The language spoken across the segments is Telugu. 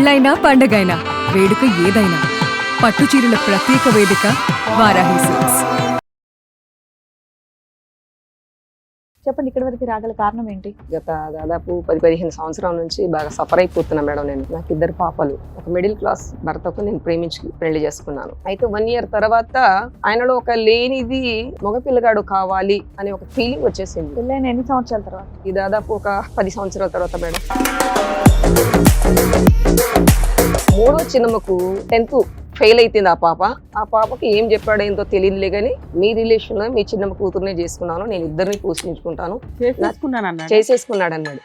పెళ్ళైనా పండగైనా వేడుక ఏదైనా పట్టు చీరల ప్రత్యేక వేదిక వారాహి సిల్క్స్. చెప్పండి, ఇక్కడి వరకు రాగల కారణం ఏంటి? గత దాదాపు 10-15 సంవత్సరాల నుంచి బాగా సఫర్ అయిపోతున్నా మేడం. నాకు 2 పాపలు, ఒక మిడిల్ క్లాస్ భర్తకు నేను ప్రేమించి పెళ్లి చేసుకున్నాను. అయితే 1 ఇయర్ తర్వాత ఆయనలో ఒక లేనిది మగపిల్లగాడు కావాలి అనే ఒక ఫీలింగ్ వచ్చేసింది. పెళ్ళైన ఎన్ని సంవత్సరాల తర్వాత? ఇది దాదాపు ఒక 10 సంవత్సరాల తర్వాత మేడం. మూడో చిన్నమ్మకు 10th ఫెయిల్ అయిపోయింది ఆ పాపకి ఏం చెప్పాడేంతో తెలియదులే గానీ మీ రిలేషన్ లో మీ చిన్నమ్మ కూతురునే చేసుకున్నాను, నేను ఇద్దరిని పోషించుకుంటాను చేసేసుకున్నాడు అన్నాడు.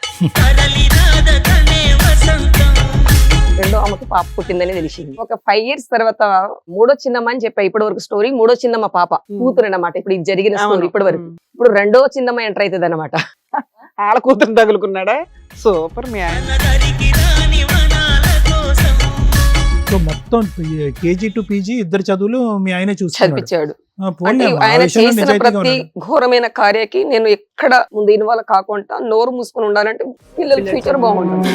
రెండో ఆమెకు పాప పుట్టిందని తెలిసింది. ఒక 5 years తర్వాత మూడో చిన్నమ్మ అని చెప్పా. ఇప్పటి వరకు స్టోరీ మూడో చిన్నమ్మ పాప కూతురు అన్నమాట. ఇప్పుడు ఇది జరిగిన స్టోరీ ఇప్పటి వరకు. ఇప్పుడు రెండో చిన్నమ్మ ఎంటర్ అవుతుంది అన్నమాట. ఆడ కూతురు తగులుకున్నాడా? సూపర్. మీ సో మొత్తం కేజీ టు పీజీ ఇద్దరు చదువులు మీ ఆయన చదివించాడు. ఆయన చేసిన ప్రతి ఘోరమైన కార్యకి నేను ఎక్కడ ముందు ఇన్వాల్వ్ కాకుండా నోరు మూసుకొని ఉండాలంటే పిల్లల ఫ్యూచర్ బాగుంటుంది.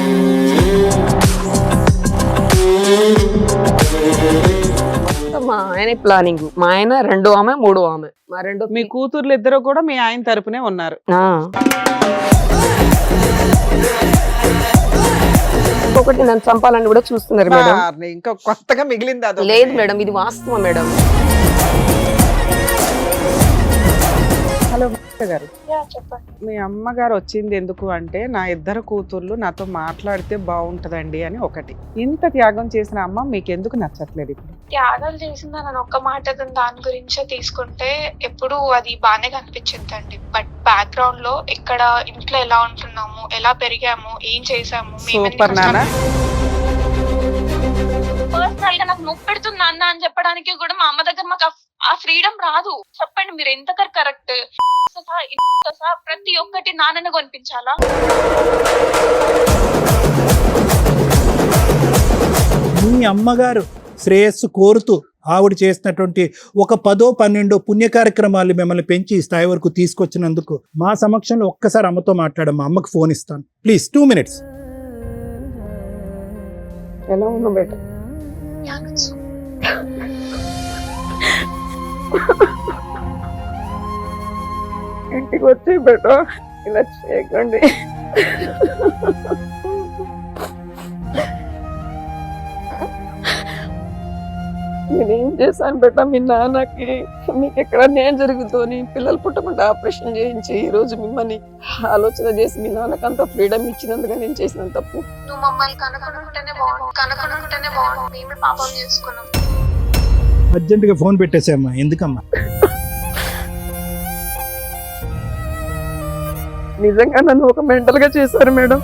మా ఆయన ప్లానింగ్, మా ఆయన రెండో ఆమె మూడో ఆమె. మీ కూతుర్లు ఇద్దరు కూడా మీ ఆయన తరపునే ఉన్నారు. ఇంకొకటి నన్ను చంపాలని కూడా చూస్తున్నారు మేడం. ఇంకా కొత్తగా మిగిలింది అది? లేదు మేడం, ఇది వాస్తవం మేడం. హలో గారు, మీ అమ్మగారు వచ్చింది ఎందుకు అంటే, నా 2 కూతుర్లు నాతో మాట్లాడితే బాగుంటదండి అని ఒకటి. ఇంత త్యాగం చేసిన అమ్మ మీకు ఎందుకు నచ్చట్లేదు? ఇప్పుడు త్యాగాలు చేసిందని అని ఒక్క మాట దాని గురించే తీసుకుంటే ఎప్పుడు అది బాగానే కనిపించిందండి. బట్ బ్యాక్గ్రౌండ్ లో ఇక్కడ ఇంట్లో ఎలా ఉంటున్నాము, ఎలా పెరిగాము, ఏం చేసాము, సూపర్ నాన్న. పర్సనల్ గా నాకు నొప్పి పెడుతుంది అన్న అని చెప్పడానికి కూడా మా అమ్మ దగ్గర మాకు ఆ ఫ్రీడమ్ రాదు. చెప్పండి మీరు ఎంత కరెక్ట్? ప్రతి ఒక్కటి నాన్నని కొనిపించాలా? మీ అమ్మగారు శ్రేయస్సు కోరుతూ ఆవిడ చేసినటువంటి ఒక 10-12 పుణ్య కార్యక్రమాలు మిమ్మల్ని పెంచి ఈ స్థాయి వరకు తీసుకొచ్చినందుకు మా సమక్షంలో ఒక్కసారి అమ్మతో మాట్లాడమ్మా. అమ్మకు ఫోన్ ఇస్తాను ప్లీజ్, 2 minutes. ఎలా ఉన్నా బేట? ఇంటికి వచ్చి బేట ఇలా చేయకండి. నేనేం చేశాను బేట మీ నాన్నకి? మీకు ఎక్కడ న్యాయం జరుగుతుంది? పిల్లలు పుట్టకుండా ఆపరేషన్ చేయించి ఈ రోజు మిమ్మల్ని ఆలోచన చేసి మీ నాన్నకు అంత ఫ్రీడమ్ ఇచ్చినందుకు నేను చేసిన తప్పు. నువ్వు మమ్మల్ని కనుకుంటేనే బాగుండు. మేమే పాపం చేసుకున్నాం. అర్జెంటుగా ఫోన్ పెట్టేసామ్మా. ఎందుకమ్మా? నిజంగా నన్ను ఒక మెంటల్ గా చేశారు మేడం.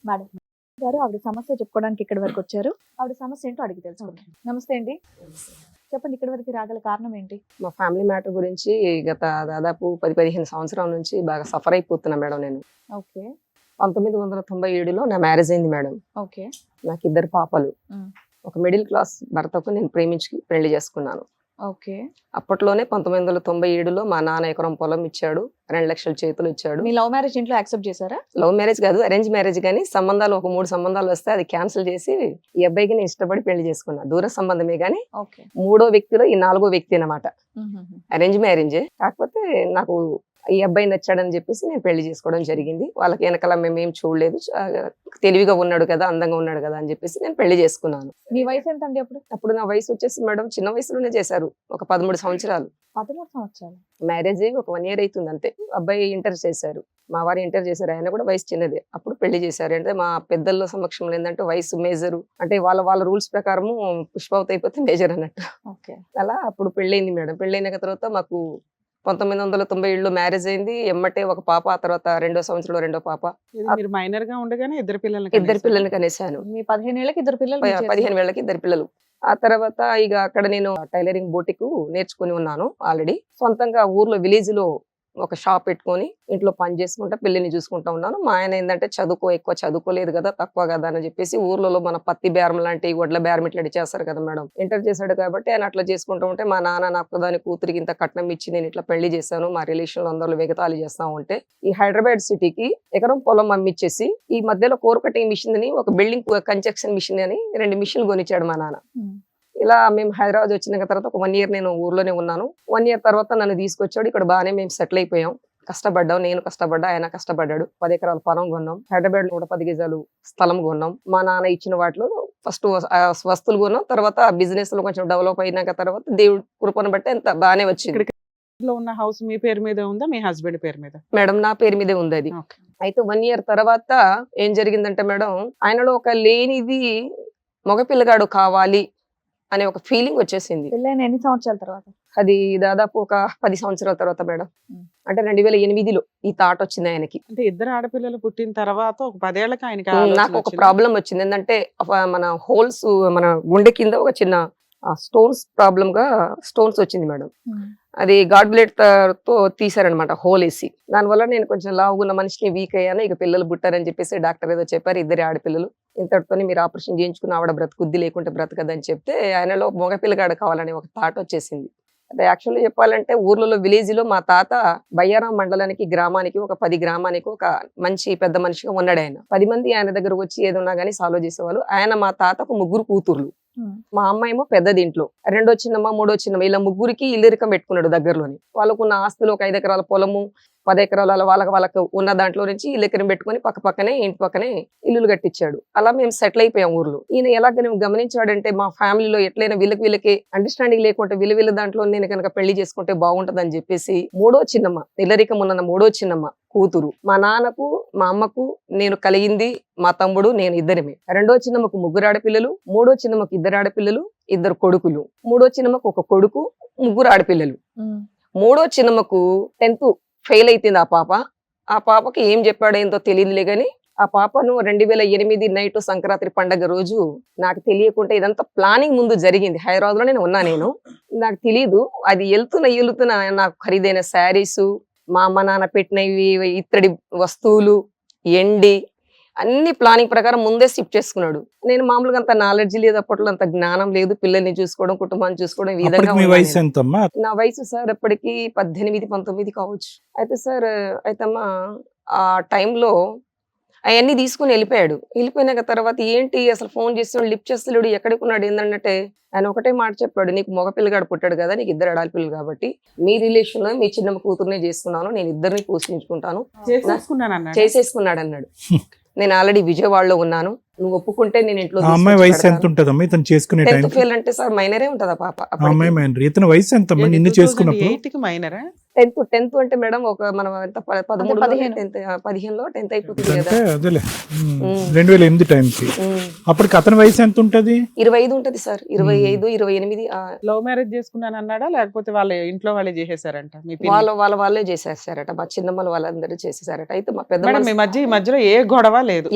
మేడం గారు, ఆవిడ సమస్య చెప్పుకోవడానికి ఇక్కడి వరకు వచ్చారు. ఆవిడ సమస్య ఏంటో అడిగి తెలుసుకుంటాం. నమస్తే అండి, చెప్పండి, ఇక్కడి వరకు రాగల కారణం ఏంటి? మా ఫ్యామిలీ మ్యాటర్ గురించి గత దాదాపు 10-15 సంవత్సరాల నుంచి బాగా సఫర్ అయిపోతున్నా మేడం. నేను ఓకే 1997లో నా మ్యారేజ్ అయింది మేడం. ఓకే నాకు 2 పాపలు, ఒక మిడిల్ క్లాస్ భర్తకు నేను ప్రేమించి పెళ్లి చేసుకున్నాను. ఓకే అప్పట్లోనే 1997లో మా నాన్న ఎకరం పొలం ఇచ్చాడు, 2 లక్షల చేతులు ఇచ్చాడు. మీ లవ్ మ్యారేజ్ ఇంట్లో యాక్సెప్ట్ చేశారా? లవ్ మ్యారేజ్ కాదు, అరేంజ్ మ్యారేజ్. కానీ సంబంధాలు ఒక 3 సంబంధాలు వస్తే అది క్యాన్సిల్ చేసి ఈ అబ్బాయికి నేను ఇష్టపడి పెళ్లి చేసుకున్నా. దూర సంబంధమే గానీ మూడో వ్యక్తిలో ఈ 4గో వ్యక్తి అన్నమాట. అరేంజ్ మ్యారేజే, కాకపోతే నాకు ఈ అబ్బాయి నచ్చాడని చెప్పేసి నేను పెళ్లి చేసుకోవడం జరిగింది. వాళ్ళకి వెనకాల మేమేం చూడలేదు, తెలివిగా ఉన్నాడు కదా, అందంగా ఉన్నాడు కదా అని చెప్పేసి నేను పెళ్లి చేసుకున్నాను. మీ వయసు ఎంత అండి అప్పుడు? అప్పుడు నా వయసు వచ్చేసి మేడం చిన్న వయసులోనే చేశారు, ఒక 13 సంవత్సరాలు. 13 సంవత్సరాలు మ్యారేజ్ ఒక 1 year అవుతుంది అంతే. అబ్బాయి ఇంటర్ చేశారు, మా వారు ఇంటర్ చేశారు. ఆయన కూడా వయసు చిన్నదే, అప్పుడు పెళ్లి చేశారు. అంటే మా పెద్దల సమక్షంలో ఏంటంటే వయసు మేజరు, అంటే వాళ్ళ రూల్స్ ప్రకారము పుష్పవతి అయిపోతే మేజర్ అన్నట్టు. అలా అప్పుడు పెళ్ళైంది మేడం. పెళ్ళైన తర్వాత మాకు 1997లో మ్యారేజ్ అయింది. ఎమ్మటే ఒక పాప, ఆ తర్వాత 2వ సంవత్సరంలో 2వ పాప. మీరు మైనర్ గా ఉండగానే 2 పిల్లల్ని కనేసాను. మీ 15 ఏళ్ళకి 2 పిల్లలు? 15 ఏళ్ళకి 2 పిల్లలు. ఆ తర్వాత ఇక అక్కడ నేను టైలరింగ్ బోటిక్ నేర్చుకుని ఉన్నాను ఆల్రెడీ. సొంతంగా ఊర్లో విలేజ్ లో ఒక షాప్ పెట్టుకొని ఇంట్లో పని చేసుకుంటా పిల్లిని చూసుకుంటా ఉన్నాను. మా ఆయన ఏంటంటే ఎక్కువ చదువుకోలేదు కదా, తక్కువ కదా అని చెప్పేసి ఊర్లలో మన పత్తి బేరం లాంటి వడ్ల బేరం ఇట్లా చేస్తారు కదా మేడం, ఇంటర్ చేశాడు కాబట్టి ఆయన అట్లా చేసుకుంటూ ఉంటే మా నాన్న నాకు దాని కూతురికి ఇంత కట్నం ఇచ్చి నేను ఇట్లా పెళ్లి చేశాను, మా రిలేషన్ అందరూ వెగతాళి చేస్తా ఉంటే ఈ హైదరాబాద్ సిటీకి ఎకరం పొలం అమ్మిచ్చేసి ఈ మధ్యలో కోరుకటింగ్ మిషన్ అని ఒక బిల్డింగ్ కన్స్ట్రక్షన్ మిషన్ అని 2 మిషన్లు కొనిచ్చాడు మా నాన్న. ఇలా మేము హైదరాబాద్ వచ్చిన తర్వాత ఒక 1 ఇయర్ నేను ఊర్లోనే ఉన్నాను. 1 ఇయర్ తర్వాత నన్ను తీసుకొచ్చాడు. ఇక్కడ బాగానే మేము సెటిల్ అయిపోయాం. కష్టపడ్డాం, నేను కష్టపడ్డా, ఆయన కష్టపడ్డాడు. 10 ఎకరాల పొలం కొన్నాం. హైదరాబాద్ లో 10 గజాలు స్థలం కొన్నాం. మా నాన్న ఇచ్చిన వాటిలో ఫస్ట్ వస్తువులు కొన్నాం. తర్వాత బిజినెస్ లో కొంచెం డెవలప్ అయినాక తర్వాత దేవుడి కృపను బట్టి ఎంత బాగానే వచ్చింది. లో ఉన్న హౌస్ మీ పేరు మీద ఉందా, మీ హస్బెండ్ పేరు మీద? మేడం నా పేరు మీదే ఉంది అది. అయితే 1 ఇయర్ తర్వాత ఏం జరిగిందంటే మేడం, ఆయనలో ఒక లేనిది మగపిల్లగాడు కావాలి అనే ఒక ఫీలింగ్ వచ్చేసింది. పెళ్ళైన ఎన్ని సంవత్సరాల తర్వాత? అది దాదాపు ఒక 10 సంవత్సరాల తర్వాత మేడం. అంటే 2008లో ఈ థాట్ వచ్చింది ఆయనకి. అంటే 2 ఆడపిల్లలు పుట్టిన తర్వాత ఒక 10 ఏళ్ళకి ఆయనకి నాకు ఒక ప్రాబ్లం వచ్చింది. ఏంటంటే మన హోల్స్, మన గుండె కింద ఒక చిన్న స్టోన్స్ వచ్చింది మేడం. అది గాడ్ బ్లేడ్ తో తీసారనమాట, హోల్ వేసి. దానివల్ల నేను కొంచెం లావుగున్న మనిషిని వీక్ అయ్యాను. ఇక పిల్లలు పుట్టారని చెప్పేసి డాక్టర్ ఏదో చెప్పారు, 2 ఆడపిల్లలు, ఇంతటితోని మీరు ఆపరేషన్ చేయించుకుని ఆవిడ బ్రతుకుద్ది లేకుంటే బ్రతకదని చెప్తే ఆయనలో మగ పిల్లగాడు కావాలనే ఒక థాట్ వచ్చేసింది. అంటే యాక్చువల్లీ చెప్పాలంటే ఊర్లలో విలేజ్ లో మా తాత బయ్యారం మండలానికి గ్రామానికి ఒక 10 గ్రామానికి ఒక మంచి పెద్ద మనిషిగా ఉన్నాడు. ఆయన 10 మంది ఆయన దగ్గరకు వచ్చి ఏదన్నా గానీ సాల్వ్ చేసేవాళ్ళు. ఆయన మా తాతకు 3 కూతుర్లు, మా అమ్మ ఏమో పెద్దది ఇంట్లో, 2వ చిన్నమ్మ 3వ చిన్నమ్మ, ఇలా 3కి ఇల్లిరికం పెట్టుకున్నాడు దగ్గరలోని. వాళ్ళకున్న ఆస్తులు ఒక 5 ఎకరాల పొలము, 10 ఎకరాల వాళ్ళకు ఉన్న దాంట్లో నుంచి ఇల్లు పెట్టుకుని పక్కనే ఇంటి పక్కనే ఇల్లులు కట్టించాడు. అలా మేము సెటిల్ అయిపోయాం ఊర్లో. ఈయన ఎలాగ గమనించాడంటే మా ఫ్యామిలీలో ఎట్లయినా వీళ్ళకి అండర్స్టాండింగ్ లేకుంటే వీళ్ళ దాంట్లో నేను కనుక పెళ్లి చేసుకుంటే బాగుంటదని చెప్పేసి 3వ చిన్నమ్మ, ఇల్లరికం ఉన్న 3వ చిన్నమ్మ కూతురు, మా నాన్నకు మా అమ్మకు నేను కలిగింది మా తమ్ముడు నేను ఇద్దరమే. 2వ చిన్నమ్మకు 3 ఆడపిల్లలు, 3వ చిన్నమ్మకు 2 ఆడపిల్లలు, 2 కొడుకులు, 3వ చిన్నమ్మకు 1 కొడుకు, 3 ఆడపిల్లలు. 3వ చిన్నమ్మకు 10th ఫెయిల్ అయిపోయింది ఆ పాప. ఆ పాపకి ఏం చెప్పాడేంతో తెలియదులే గాని ఆ పాపను 2008 నైట్ సంక్రాంతి పండగ రోజు నాకు తెలియకుండా ఇదంతా ప్లానింగ్ ముందు జరిగింది. హైదరాబాద్ లో ఉన్నా నేను, నాకు తెలియదు. అది వెళ్తున్నా నాకు ఖరీదైన శారీస్, మా అమ్మ నాన్న పెట్టినవి ఇత్తడి వస్తువులు, ఎండి అన్ని ప్లానింగ్ ప్రకారం ముందే షిఫ్ట్ చేసుకున్నాడు. నేను మామూలుగా అంత నాలెడ్జ్ లేదు, అప్పట్లో అంత జ్ఞానం లేదు, పిల్లల్ని చూసుకోవడం కుటుంబాన్ని చూసుకోవడం ఈ విధంగా. నా వయసు సార్ అప్పటికి 18, 19 కావచ్చు. అయితే సార్ అయితమ్మా ఆ టైంలో అవన్నీ తీసుకుని వెళ్ళిపోయాడు. వెళ్ళిపోయినాక తర్వాత ఏంటి అసలు ఫోన్ చేస్తున్నాడు, లిఫ్ట్ చేస్తున్నాడు, ఎక్కడికి ఉన్నాడు ఏంటంటే ఆయన ఒకటే మాట చెప్పాడు, నీకు మగ పిల్లగాడు పుట్టాడు కదా, నీకు 2 ఆడపిల్లలు కాబట్టి మీ రిలేషన్ లో మీ చిన్న కూతురునే చేసుకున్నాను, నేను ఇద్దరిని పోషించుకుంటాను, చేసేసుకున్నాడు అన్నాడు. నేను ఆల్రెడీ విజయవాడలో ఉన్నాను, నువ్వు ఒప్పుకుంటే నేను ఇంట్లో. అమ్మాయి వయసు ఎంత ఉంటదమ్మా ఇతను చేసుకునే టైం? ఫెయిల్ అంటే సార్ మైనరే ఉంటదా పాప? అమ్మాయి మైనర్. ఇతను వయసు ఎంత నిన్ను చేసుకున్నప్పుడు? 10th అంటే మేడం ఒక మనం 15లో 10th అయిపోతుంది కదా. అదేలే 2008 టైంకి. అప్పటికి అతని వయసు ఎంత ఉంటది? 25 ఉంటది సార్, 25, 28. లవ్ మ్యారేజ్ చేసుకున్నాను అన్నాడా లేకపోతే వాళ్ళ ఇంట్లో వాళ్ళే చేసేసారంట? వాళ్ళే చేసేసారట, మా చిన్నమ్మలు వాళ్ళందరూ చేసేసారట. అయితే మా పెద్ద మీ మధ్యలో ఏ గొడవ లేదు,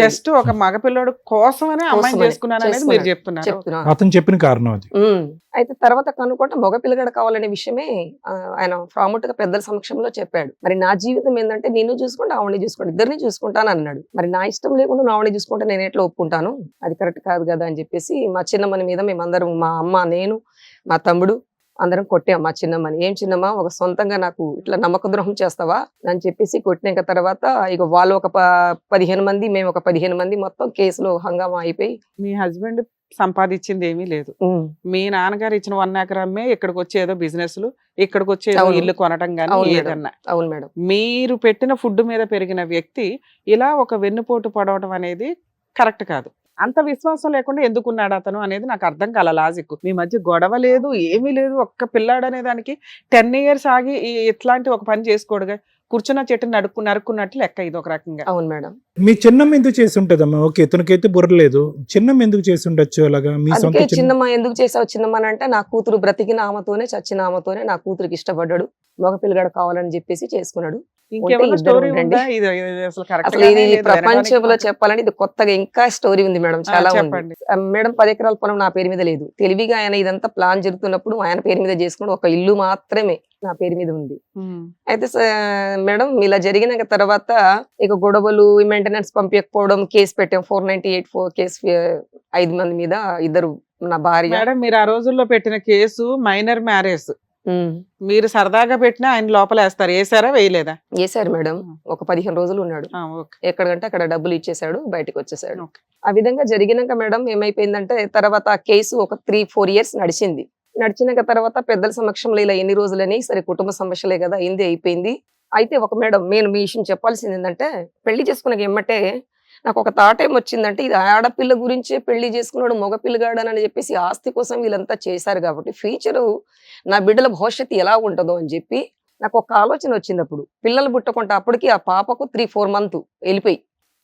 జస్ట్ ఒక మగపిల్లడు కోసమనే అమ్మాయి చేసుకున్నాను అనేది మీరు చెప్తున్నారు. అతను చెప్పిన కారణం అది. అయితే తర్వాత కనుక్కుంటే మగ పిల్లగాడు కావాలనే విషయమే ఆయన ప్రాముఖ్యంగా పెద్దల సమక్షంలో చెప్పాడు. మరి నా జీవితం ఏంటంటే నిన్ను చూసుకుంటే ఆవిడని చూసుకుంటే ఇద్దరిని చూసుకుంటాను అన్నాడు. మరి నా ఇష్టం లేకుండా నా ఆవిడని చూసుకుంటే నేను ఎట్లా ఒప్పుకుంటాను, అది కరెక్ట్ కాదు కదా అని చెప్పేసి మా చిన్నమ్మని మీద మేమందరం, మా అమ్మ, నేను, మా తమ్ముడు అందరం కొట్టాం మా చిన్నమ్మని. ఏం చిన్నమ్మ ఒక సొంతంగా నాకు ఇట్లా నమ్మక ద్రోహం చేస్తావా అని చెప్పేసి కొట్టినాక తర్వాత ఇక వాళ్ళు ఒక 15 మంది, మేము ఒక 15 మంది, మొత్తం కేసులో హంగామా అయిపోయి. మీ హస్బెండ్ సంపాదించింది ఏమీ లేదు, మీ నాన్నగారు ఇచ్చిన 1 ఎకరమే ఇక్కడికి వచ్చేదో బిజినెస్లు, ఇక్కడికి వచ్చేదో ఇల్లు కొనటం కానీ ఏదన్నా. అవును మేడం. మీరు పెట్టిన ఫుడ్ మీద పెరిగిన వ్యక్తి ఇలా ఒక వెన్నుపోటు పడవటం అనేది కరెక్ట్ కాదు. అంత విశ్వాసం లేకుండా ఎందుకున్నాడు అతను అనేది నాకు అర్థం కాల లాజిక్. మీ మధ్య గొడవ లేదు, ఏమీ లేదు, ఒక్క పిల్లాడు అనే దానికి 10 years ఆగి ఇట్లాంటి ఒక పని చేసుకోడుగా, కూర్చున్న చెట్టు నరుక్కున్నట్లు లెక్క ఇది ఒక రకంగా. అవును మేడం. మీ చిన్నమ్మ ఎందుకు చేసి ఉంటదమ్మా? ఓకే, ఇతనికైతే బుర్రలేదు, చిన్నమ్మ ఎందుకు చేసి ఉండొచ్చు అలాగా? మీ సొంత చిన్నమ్మ ఎందుకు చేసావు చిన్నమ్మ అంటే, నా కూతురు బ్రతికిన ఆమెతోనే చచ్చిన ఆమెతోనే నా కూతురికి ఇష్టపడ్డాడు, మగ పిల్లగాడు కావాలని చెప్పేసి చేసుకున్నాడు. ప్రపంచంలో చెప్పాలంటే ఇది కొత్తగా ఇంకా స్టోరీ ఉంది మేడం, చాలా ఉంది మేడం. 10 ఎకరాల పొలం నా పేరు మీద లేదు. తెలివిగా ఆయన ఇదంతా ప్లాన్ జరుగుతున్నప్పుడు ఆయన పేరు మీద చేసుకుని ఒక ఇల్లు మాత్రమే నా పేరు మీద ఉంది. అయితే మేడం ఇలా జరిగిన తర్వాత ఇక గొడవలు, మెయింటెనెన్స్ పంపించకపోవడం, కేసు పెట్టాం. 498 కేసు 5 మంది మీద, 2 నా భార్య. మేడం మీరు ఆ రోజుల్లో పెట్టిన కేసు మైనర్ మ్యారేజ్. ఉమ్, మీరు సరదాగా పెట్టినా ఆయన లోపల వేస్తారు. వేసారా వేయలేదా? వేశారు మేడం. ఒక 15 రోజులు ఉన్నాడు. ఓకే. ఎక్కడికంటే అక్కడ డబ్బులు ఇచ్చేసాడు, బయటకు వచ్చేసాడు. ఓకే. ఆ విధంగా జరిగినాక మేడం ఏమైపోయిందంటే తర్వాత ఆ కేసు ఒక 3-4 ఇయర్స్ నడిచింది. నడిచినాక తర్వాత పెద్దల సమక్షంలో ఇలా ఎన్ని రోజులని, సరే కుటుంబ సమస్యలే కదా, అయింది అయిపోయింది. అయితే ఒక మేడం నేను మీ విషయం చెప్పాల్సింది ఏంటంటే, పెళ్లి చేసుకున్నాక ఏమంటే నాకు ఒక థాట్ ఏం వచ్చిందంటే, ఇది ఆడపిల్ల గురించే పెళ్లి చేసుకున్నాడు మగపిల్లగాడని చెప్పేసి ఆస్తి కోసం వీళ్ళంతా చేశారు కాబట్టి ఫ్యూచరు నా బిడ్డల భవిష్యత్తు ఎలా ఉంటుందో అని చెప్పి నాకు ఒక ఆలోచన వచ్చింది. అప్పుడు పిల్లలు పుట్టకుండా అప్పటికి ఆ పాపకు 3-4 మంత్ వెళ్ళిపోయి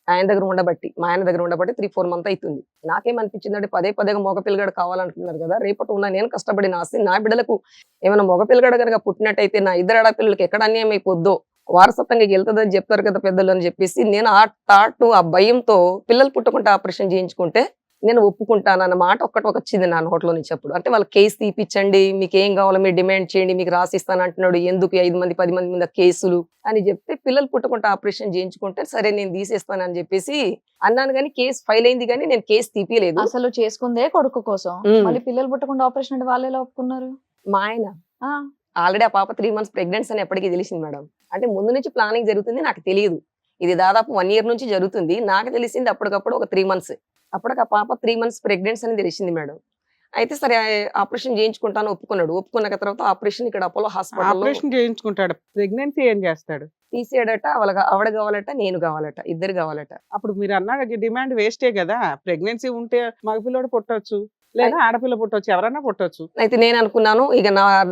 ఆయన దగ్గర ఉండబట్టి, మా ఆయన దగ్గర ఉండబట్టి 3-4 మంత్ అవుతుంది. నాకేమనిపించిందంటే పదే మగ పిల్లగాడు కావాలనుకున్నారు కదా, రేపటి ఉన్న నేను కష్టపడిన ఆస్తి నా బిడ్డలకు ఏమైనా మగ పిల్లగాడు కనుక పుట్టినట్టయితే నా 2 ఆడపిల్లలకి ఎక్కడ అన్యాయం అయిపోద్దో, వారసత్వంగా వెళ్తుందని చెప్తారు కదా పెద్దలు అని చెప్పేసి నేను ఆ థాట్, ఆ భయంతో పిల్లలు పుట్టకుండా ఆపరేషన్ చేయించుకుంటే నేను ఒప్పుకుంటానన్న మాట ఒక్కటి వచ్చింది నా నోట్లో నుంచి. అప్పుడు అంటే వాళ్ళు కేసు తీపిచ్చండి, మీకు ఏం కావాలో మీరు డిమాండ్ చేయండి, మీకు రాసిస్తాను అంటున్నాడు, ఎందుకు 5 మంది 10 మంది మీద కేసులు అని చెప్తే పిల్లలు పుట్టకుండా ఆపరేషన్ చేయించుకుంటే సరే నేను తీసేస్తానని చెప్పేసి అన్నాను. కానీ కేసు ఫైల్ అయింది, కానీ నేను కేసు తీపియలేదు. అసలు చేసుకుందే కొడుకు కోసం, మళ్ళీ పిల్లలు పుట్టకుండా ఆపరేషన్ అంటే వాళ్ళు ఎలా ఒప్పుకున్నారు? మా ఆయన ఆ, ఆల్రెడీ ఆ పాప 3 మంత్స్ ప్రెగ్నెన్సీ అని ఎప్పటికీ తెలిసింది మేడం. అంటే ముందు నుంచి ప్లానింగ్ జరుగుతుంది, నాకు తెలియదు. ఇది దాదాపు 1 year నుంచి జరుగుతుంది. నాకు తెలిసింది అప్పటికప్పుడు ఒక 3 months. అప్పటికి ఆ పాప 3 months ప్రెగ్నెన్సీ అని తెలిసింది మేడం. అయితే సరే ఆపరేషన్ చేయించుకుంటాను ఒప్పుకున్నాడు. ఒప్పుకున్న తర్వాత ఆపరేషన్ ఇక్కడ అపోలో హాస్పిటల్ ఆపరేషన్ చేయించుకుంటాడు. ప్రెగ్నెన్సీ ఏం చేస్తాడు? తీసేయడట. ఆవిడ కావాలట, నేను కావాలట, 2 కావాలట. అప్పుడు మీరు అన్న డిమాండ్ వేస్టే కదా. ప్రెగ్నెన్సీ ఉంటే మగపిల్లోడు పుట్టొచ్చు, లేదా ఆడపిల్ల పుట్టొచ్చు, ఎవరైనా పుట్టొచ్చు. అయితే నేను అనుకున్నాను ఇక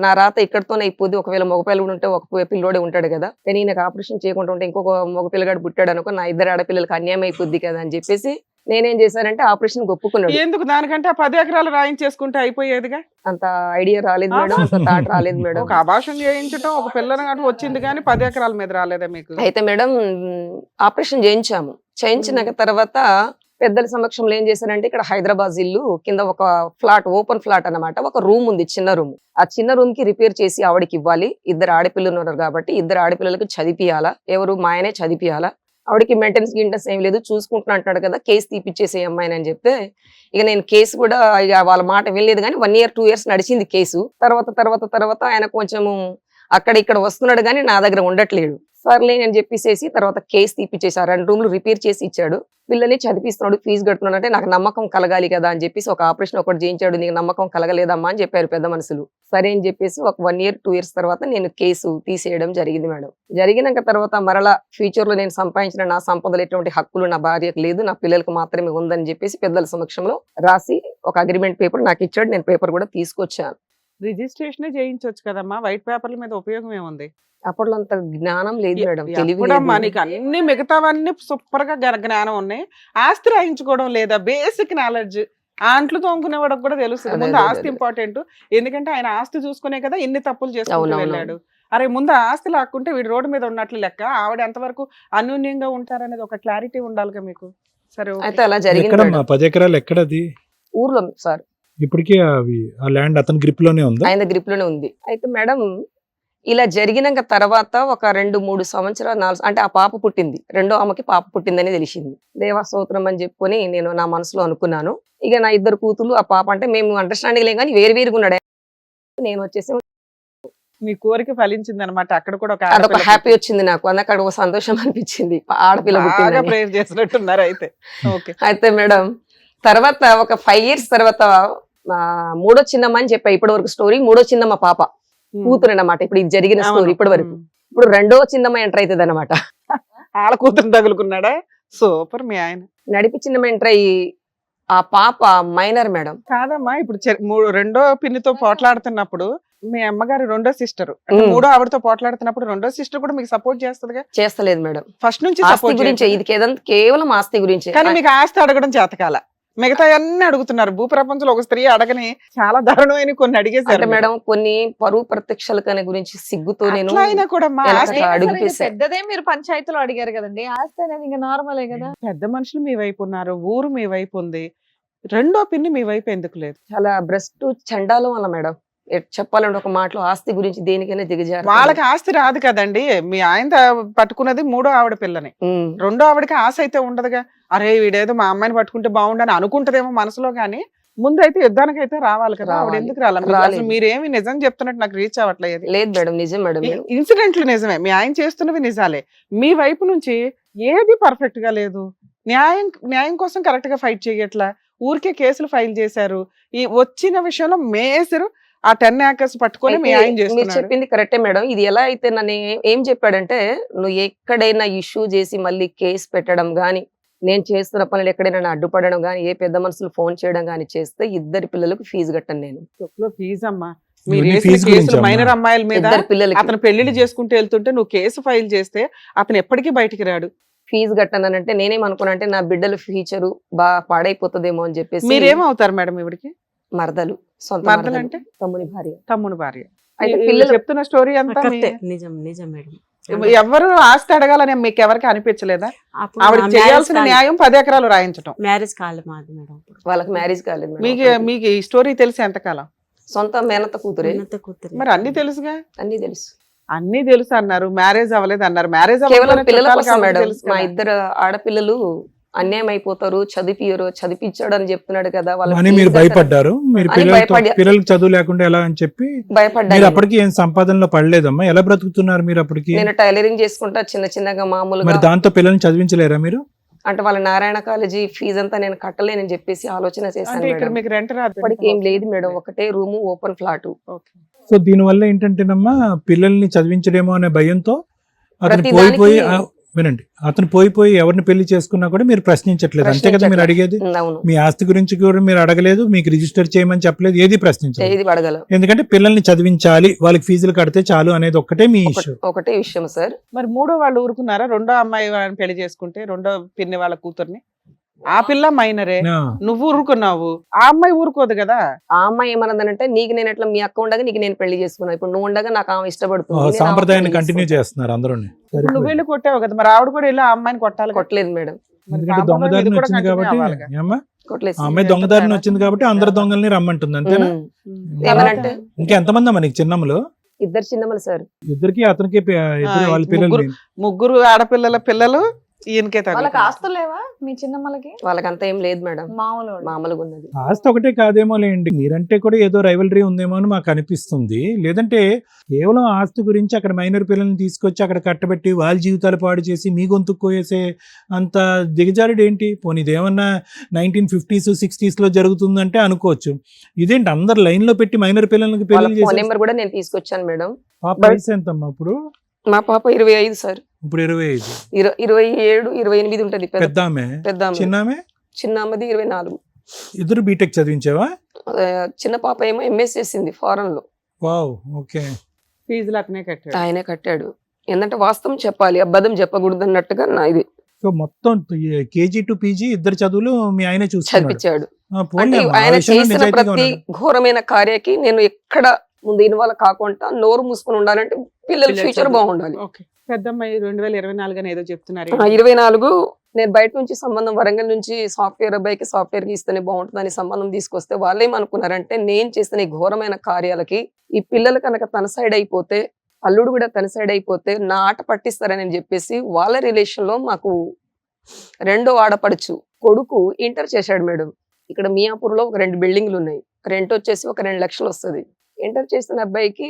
నా రాత ఇక్కడతోనే అయిపోద్ది. ఒకవేళ మగపిల్లడు ఉంటే ఒక పిల్లోడే ఉంటాడు కదా, నేను ఈయనకు ఆపరేషన్ చేయకుండా ఉంటే ఇంకొక మగపిల్లగాడు పుట్టాడు అనుకో, నా 2 ఆడపిల్లలకి అన్యాయం అయిపోద్ది కదా అని చెప్పేసి నేనేం చేశానంటే ఆపరేషన్ ఒప్పుకున్నాడు. ఎందుకు దానికంటే ఆ 10 ఎకరాలు రాయించేసుకుంటే అయిపోయేదిగా. అంత ఐడియా రాలేదు మేడం, అంత థాట్ రాలేదు మేడం. ఒక అబార్షన్ చేయించడం, ఒక పిల్లని గట్టు వచ్చింది కానీ 10 ఎకరాల మీద రాలేదా మీకు? అయితే మేడం ఆపరేషన్ చేయించాము. చేయించిన తర్వాత పెద్దల సమక్షంలో ఏం చేశారంటే, ఇక్కడ హైదరాబాద్ ఇల్లు కింద ఒక ఫ్లాట్, ఓపెన్ ఫ్లాట్ అన్నమాట, ఒక రూమ్ ఉంది, చిన్న రూమ్. ఆ చిన్న రూమ్ కి రిపేర్ చేసి ఆవిడకి ఇవ్వాలి. 2 ఆడపిల్లలు ఉన్నారు కాబట్టి 2 ఆడపిల్లలకు చదివియాలా, ఎవరు మా ఆయనే చదివియాలా. ఆవిడకి మెయింటెనెన్స్ గింటెన్స్ ఏం లేదు, చూసుకుంటున్నా అంటాడు కదా, కేసు తీపిచ్చేసే అమ్మాయిని అని చెప్తే ఇక నేను కేసు కూడా ఇక వాళ్ళ మాట వినలేదు. కానీ 1 year 2 years నడిచింది కేసు. తర్వాత ఆయన కొంచెము అక్కడ ఇక్కడ వస్తున్నాడు కానీ నా దగ్గర ఉండట్లేడు. సర్లే అని చెప్పేసి తర్వాత కేసు తీపిచ్చేసారు. 2 రూమ్లు రిపేర్ చేసి ఇచ్చాడు. పిల్లని చదివిస్తున్నాడు, ఫీజు కడుతున్నాడు. అంటే నాకు నమ్మకం కలగాలి కదా అని చెప్పేసి ఒక ఆపరేషన్ ఒకటి చేయించాడు. నీకు నమ్మకం కలగలేదమ్మా అని చెప్పారు పెద్ద మనుషులు. సరే అని చెప్పేసి ఒక 1 year 2 years తర్వాత నేను కేసు తీసేయడం జరిగింది మేడం. జరిగినాక తర్వాత మరలా ఫ్యూచర్ లో నేను సంపాదించిన నా సంపదలు ఎటువంటి హక్కులు నా భార్యకు లేదు, నా పిల్లలకు మాత్రమే ఉందని చెప్పేసి పెద్దల సమక్షంలో రాసి ఒక అగ్రిమెంట్ పేపర్ నాకు ఇచ్చాడు. నేను పేపర్ కూడా తీసుకొచ్చాను. రిజిస్ట్రేషన్ చేయించవచ్చు కదమ్మా, వైట్ పేపర్ల మీద ఉపయోగం ఏముంది? అప్పట్లో అంత జ్ఞానం లేదు మేడం, తెలివి ఎప్పుడమ్మా లేదు. నీకు అన్ని మిగతావన్నీ సూపర్ గా జ్ఞానం ఉన్నాయి, ఆస్తి రాయించుకోవడం లేదా? బేసిక్ నాలెడ్జ్ అంట్లు తోముకునే వాడికి కూడా తెలుస్తుంది. అదే, ముందు అదే, ఆస్తి అదే. ఇంపార్టెంట్. ఎందుకంటే ఆయన ఆస్తి చూసుకునే కదా ఇన్ని తప్పులు చేసుకుంటూ అవునవును. వెళ్ళాడు. అరే ముందు ఆస్తి లాక్కుంటే వీడు రోడ్డు మీద ఉన్నట్లు లెక్క. ఆవిడ ఎంతవరకు అన్యోన్యంగా ఉంటారనేది ఒక క్లారిటీ ఉండాలిగా మీకు. సరే ఓకే. అయితే అలా జరిగింది ఎక్కడమ్మా మేడం. 10 ఎకరాలు ఎక్కడది? ఊర్లో సార్, ఇప్పటికీ ఆ ల్యాండ్ అతని గ్రిప్ లోనే ఉందా? ఆయన గ్రిప్ లోనే ఉంది. అయితే మేడం ఇలా జరిగినాక తర్వాత ఒక 2-3 సంవత్సరాలు 4 అంటే ఆ పాప పుట్టింది. రెండో ఆమెకి పాప పుట్టిందని తెలిసింది. దేవా స్తోత్రం అని చెప్పుకొని నేను నా మనసులో అనుకున్నాను. ఇక నా 2 కూతులు, ఆ పాప అంటే మేము అండర్స్టాండింగ్ లేం కానీ వేరుగా ఉన్నాడు. నేను వచ్చేసి మీ కోరిక ఫలించింది అనమాట. అక్కడ కూడా ఒక అదొక ఆడపిల్ల హ్యాపీ వచ్చింది నాకు. అక్కడ ఒక సంతోషం అనిపించింది, ఆడపిల్ల బాగా పుట్టిందని. ప్రేయర్ చేసినట్టున్నారు అయితే. ఓకే. అయితే మేడం తర్వాత ఒక 5 years తర్వాత మూడో చిన్నమ్మ అని చెప్పా ఇప్పటి వరకు స్టోరీ. మూడో చిన్నమ్మ పాప కూతురు అన్నమాట. ఇప్పుడు ఇది జరిగిన స్టోరీ ఇప్పటి వరకు. ఇప్పుడు రెండో చిన్నమ్మ ఎంటర్ అవుతుంది అనమాట. ఆళ్ళ కూతురు తగులుకున్నాడా? సూపర్. మీ ఆయన నడిపి చిన్నమ్మ ఎంటర్ అయ్యి ఆ పాప మైనర్ మేడం. కాదమ్మా, ఇప్పుడు రెండో పిన్నితో పోట్లాడుతున్నప్పుడు మీ అమ్మగారు రెండో సిస్టర్ అంటే మూడో ఆవిడతో పోట్లాడుతున్నప్పుడు రెండో సిస్టర్ కూడా మీకు సపోర్ట్ చేస్తుందిగా? చేస్తలేదు మేడం. ఫస్ట్ నుంచి ఆస్తి సపోర్ట్ గురించి ఇది కేవలం ఆస్తి గురించి. కానీ మీకు ఆస్తి అడగడం చేతకాల, మిగతా అన్ని అడుగుతున్నారు. భూ ప్రపంచంలో ఒక స్త్రీ అడగని చాలా దారుణమైన కొన్ని అడిగేశారు అంటే మేడం కొన్ని పరువు ప్రత్యక్షల కనే గురించి సిగ్గుతో నేను అట్లా అయినా కూడా మా ఎలా ఆస్తి అడుగు అసలు ఇది తీసా. పెద్దదే మీరు పంచాయతీలో అడిగారు కదండి, ఆస్తి అనేది ఇంకా నార్మలే కదా. పెద్ద మనుషులు మీ వైపు ఉన్నారు, ఊరు మీ వైపు ఉంది, రెండో పిన్ని మీ వైపు ఎందుకు లేదు? చాలా బ్రెస్ట్ చండాలం వల్ల మేడం చెప్పాలంటే ఒక మాటలో ఆస్తి గురించి దేనికైనా దిగజారు. వాళ్ళకి ఆస్తి రాదు కదండి. మీ ఆయన పట్టుకున్నది మూడో ఆవిడ పిల్లని, రెండో ఆవిడకి ఆశ అయితే ఉండదుగా. అరే వీడేదో మా అమ్మాయిని పట్టుకుంటే బాగుండని అనుకుంటదేమో మనసులో, కానీ ముందైతే యుద్ధానికి అయితే రావాలి కదా. ఆవిడ ఎందుకు రాలేదు? మీరేమి నిజం చెప్తున్నట్టు నాకు రీచ్ అవ్వట్లేదు. లేదు మేడం, నిజం మేడం. ఇన్సిడెంట్లు నిజమే, మీ ఆయన చేస్తున్నవి నిజాలే. మీ వైపు నుంచి ఏది పర్ఫెక్ట్ గా లేదు. న్యాయం కోసం కరెక్ట్ గా ఫైట్ చేయట్లా, ఊరికే కేసులు ఫైల్ చేశారు. ఈ వచ్చిన విషయంలో మేసరు ఆ 10 acres పట్టుకొని మీ ఆయన మీరు చేస్తున్నారు. చెప్పింది కరెక్టే మేడం. ఇది ఎలా అయితే నన్ను ఏం చెప్పాడంటే, నువ్వు ఎక్కడైనా ఇష్యూ చేసి మళ్ళీ కేసు పెట్టడం గానీ, నేను చేస్తున్న పనులు ఎక్కడైనా అడ్డుపడడం గానీ, ఏ పెద్ద మనుషులు ఫోన్ చేయడం గానీ చేస్తే 2 పిల్లలకు ఫీజు కట్టను నేను. ఫీజు అమ్మా, మీరు ఇవన్నీ వేసిన ఫీజు గురించి కేసులు అమ్మా. మైనర్ అమ్మాయిల మీద 2 పిల్లలకి అతను పెళ్లిళ్ళు చేసుకుంటూ వెళ్తుంటే నువ్వు కేసు ఫైల్ చేస్తే అతను ఎప్పటికీ బయటికి రాడు. ఫీజు కట్టనంటే నేనేమనుకున్నా అంటే నా బిడ్డల ఫ్యూచర్ బాగా పాడైపోతుందేమో అని చెప్పేసి. మీరేమవుతారు మేడం ఇవిడికి? మరదలు, సొంత మరదలు మరదలు, అంటే తమ్ముని భార్య. తమ్ముని భార్య. అయితే ఈ- పిల్లలు చెప్తున్న స్టోరీ అంతా నిజం నిజం మేడం. ఎవరు ఆస్తి అడగాలని మీకు ఎవరికి అనిపించలేదా? అప్పుడు ఆవిడ నా చేయాల్సిన మ్యారేజ్ న్యాయం 10 ఎకరాలు రాయించటం. మ్యారేజ్ కాలేదు మాది మేడం. అప్పుడు వాళ్ళకి మ్యారేజ్ కాలేదు మేడం. మీకు మీకు ఈ స్టోరీ తెలిసి ఎంతకాలం? సొంత మేనత్త కూతురే. ఉన్నత కూతురు. మరి అన్ని తెలుసుగా. అన్ని తెలుసు. అన్ని తెలుసు అన్నారు, మ్యారేజ్ అవ్వలేదు అన్నారు. మ్యారేజ్ కేవలం పిల్లల కోసం మేడం. మా 2 ఆడపిల్లలు అన్యాయం అయిపోతారు, చదివియరు, చదివించాడు అని చెప్తున్నాడు కదా. అని fees మీరు కట్టడం- భయపడ్డారు. మీరు అని పిల్లలతో భయపడ్డా. పిల్లలకి చదువు లేకుండా ఎలా అని చెప్పి మీరు భయపడ్డాను. అప్పటికి ఏం సంపాదనలో పడలేదమ్మా. ఎలా బ్రతుకుతున్నారు మీరు అప్పటికి? నేను టైలరింగ్ చేసుకుంటా చిన్నగా మరి మామూలుగా. దాంతో పిల్లల్ని చదివించలేరా మీరు? అంటే వాళ్ళ నారాయణ కాలేజీ ఫీజు అంతా నేను కట్టలేనని చెప్పేసి ఆలోచన చేశాను అంటే ఇక్కడ మేడం. మీకు రెంట్ రాదు. ఇప్పటికి ఏం లేదు మేడం, ఒకటే room, open flat. Okay. So దీనివల్ల ఏంటంటేనమ్మా, పిల్లల్ని చదివించడేమో అనే భయంతో అతను ప్రతి పోయిపోయి దానికి- వినండి, అతను పోయిపోయి ఎవరిని పెళ్లి చేసుకున్నా కూడా మీరు ప్రశ్నించట్లేదు, అంతే కదా మీరు అడిగేది? అవును, మీ ఆస్తి గురించి కూడా మీరు అడగలేదు, మీకు రిజిస్టర్ చేయమని చెప్పలేదు, ఏది ప్రశ్నించలేదు. ఇది అడగల. ఎందుకంటే పిల్లల్ని చదివించాలి, వాళ్ళకి ఫీజులు కడితే చాలు అనేది ఒక్కటే మీ ఇష్యూ. ఒకటే విషయం సార్. మరి మూడో వాళ్ళు ఊరుకున్నారా? రెండో అమ్మాయి వాళ్ళని పెళ్లి చేసుకుంటే, రెండో పిన్ని వాళ్ళ కూతుర్ని, ఆ పిల్ల మైనరే, నువ్వు ఊరుకున్నావు, ఆ అమ్మాయి ఊరుకోదు కదా. ఆ అమ్మాయి ఏమన్నదంటే, నీకు నేను ఎట్లా మీ అక్క ఉండగా నీకు నేను పెళ్లి చేసుకున్నా, ఇప్పుడు నువ్వు ఉండగా నాకు ఆమె ఇష్టపడుతుంది, నేను ఆమె సాంప్రదాయాన్ని పెళ్లి కంటిన్యూ చేసుకుంటా. చేస్తున్నారు అందరూ. నువ్వు వెళ్ళి కొట్టావు కదా, మరి ఆవిడ కూడా వెళ్ళి ఆ అమ్మాయిని కొట్టాలి. కొట్టలేదు మేడం, మరి ఎందుకంటే సాంప్రదాయం దొంగదారిని ఇది కూడా వచ్చింది continue కాబట్టి అవ్వాలిగా. ఏమ్మా, కొట్టలేదు ఆ అమ్మాయి దొంగదారిని వచ్చింది కాబట్టి అందరు దొంగల్ని రమ్మంటుంది, అంతేనా? ఏమనంటే ఇంకా ఎంతమంది అమ్మా నీకు చిన్నమ్మలు? 2 చిన్నమ్మలు సార్. ఇద్దరికి అతనికి ఇద్దరు వాళ్ళ ముగ్గురు. పిల్లలు. ముగ్గురు ఆడపిల్లల పిల్లలు ఈయనకే వాళ్ళకి తగులుతాయి. ఆస్తులు లేవా మీ చిన్నమ్మలకి? వాళ్ళకంతా ఏం లేదు మేడం, మామూలు మామూలుగా ఉన్నది. ఆస్తి ఒకటే కాదేమో లేండి, మీరంటే కూడా ఏదో రైవలరీ ఉందేమో అని మాకు అనిపిస్తుంది. లేదంటే కేవలం ఆస్తి గురించి అక్కడ మైనర్ పిల్లల్ని తీసుకొచ్చి అక్కడ కట్టబెట్టి వాళ్ళ జీవితాలు పాడు చేసి మీ గొంతు కోయేసే అంత దిగజారుడు ఏంటి? పోనీ ఇదేమన్నా 1950s 60s లో జరుగుతుందంటే అనుకోవచ్చు, ఇదేంటి అందరు లైన్ లో పెట్టి మైనర్ పిల్లలకి వాళ్ళ పెళ్లి ఫోన్ చేసి? నెంబర్ కూడా నేను తీసుకొచ్చాను మేడం. పాప వయసు ఎంతమ్మా ఇప్పుడు? మా పాప 25 సార్. ఇప్పుడు 25. 27, 28 ఉంటది. పెద్ద ఆమె, పెద్ద ఆమె. చిన్న ఆమె? చిన్న అమ్మది 24. ఇద్దరు బీటెక్ చదివించావా? చిన్న పాప ఏమో ఎంఎస్ చేసింది ఫారెన్ లో. Wow, okay. ఫీజులు అతనే కట్టాడు. ఆయనే కట్టాడు. ఏంటంటే వాస్తవం చెప్పాలి, అబద్ధం చెప్పకూడదు అన్నట్టుగా నా ఇది సో మొత్తం కేజీ టు పీజీ ఇద్దరు చదువులు మీ ఆయనే చూసుకున్నాడు. చదివించాడు. పోనీ అంటే అమ్మా, ఆ ఆయన విషయంలో చేసిన నిజాయితీగా ప్రతి ఉన్నాడు. ఘోరమైన కార్యకి నేను ఎక్కడ ముందు ఇన్వాల్వ్ కాకుండా నోరు మూసుకొని ఉండాలంటే పిల్లల పిల్లల ఫ్యూచర్ చదువు. బాగుండాలి. ఓకే. పెద్దమ్మాయి 2024 అని ఏదో చెప్తున్నారు. 24 నేను బయట నుంచి సంబంధం, వరంగల్ నుంచి సాఫ్ట్వేర్ అబ్బాయికి సాఫ్ట్వేర్ కి ఇస్తేనే బాగుంటుందని సంబంధం తీసుకొస్తే వాళ్ళు ఏమనుకున్నారంటే, నేను చేసిన ఈ ఘోరమైన కార్యాలకి ఈ పిల్లలు కనుక తన సైడ్ అయిపోతే, అల్లుడు కూడా తన సైడ్ అయిపోతే నా ఆట పట్టిస్తారని చెప్పేసి వాళ్ళ రిలేషన్ లో మాకు రెండో ఆడపడుచు కొడుకు ఇంటర్ చేశాడు మేడం. ఇక్కడ మియాపూర్ లో ఒక 2 బిల్డింగ్లు ఉన్నాయి, రెంట్ వచ్చేసి ఒక 2 లక్షలు వస్తుంది. ఇంటర్ చేసిన అబ్బాయికి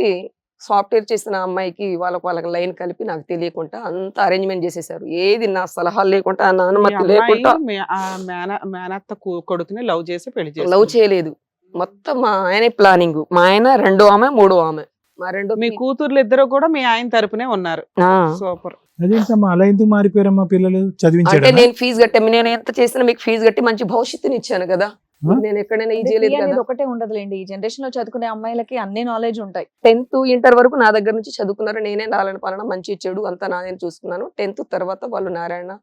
సాఫ్ట్వేర్ చేసిన అమ్మాయికి వాళ్ళకి లైన్ కలిపి నాకు తెలియకుండా అంత అరేంజ్మెంట్ చేసేసారు. ఏది నా సలహాలు లేకుండా, నా అనుమతి లేకుండా. మేనత్త కొడుకుని లవ్ చేసి పెళ్లి చేసి లవ్ చేయలేదు, మొత్తం మా ఆయనే ప్లానింగ్. మా ఆయన 2వ ఆమె 3వ ఆమె. మా రెండో మీ కూతుర్లు ఇద్దరు కూడా మీ ఆయన తరపునే ఉన్నారు. ఆ. సూపర్. అదేంటమ్మా అలా ఎందుకు మారిపోయారమ్మా పిల్లలు? అంటే చదివించాడు నేను ఫీజు కట్టాను, నేను ఎంత చేసినా మీకు ఫీజు కట్టి మంచి భవిష్యత్తుని ఇచ్చాను కదా. నేను ఎక్కడైనా ఇది చేయలేదు అనేది కదా. ఒకటే ఉండదులేండి, ఈ జనరేషన్ లో చదువుకునే అమ్మాయిలకి అన్ని నాలెడ్జ్ ఉంటాయి. 10th ఇంటర్ వరకు నా దగ్గర నుంచి చదువుకున్నారు. నేనే నారాయణ పాలన మంచి చెడు అంతా నాదే చూసుకున్నాను. 10th తర్వాత వాళ్ళు నారాయణ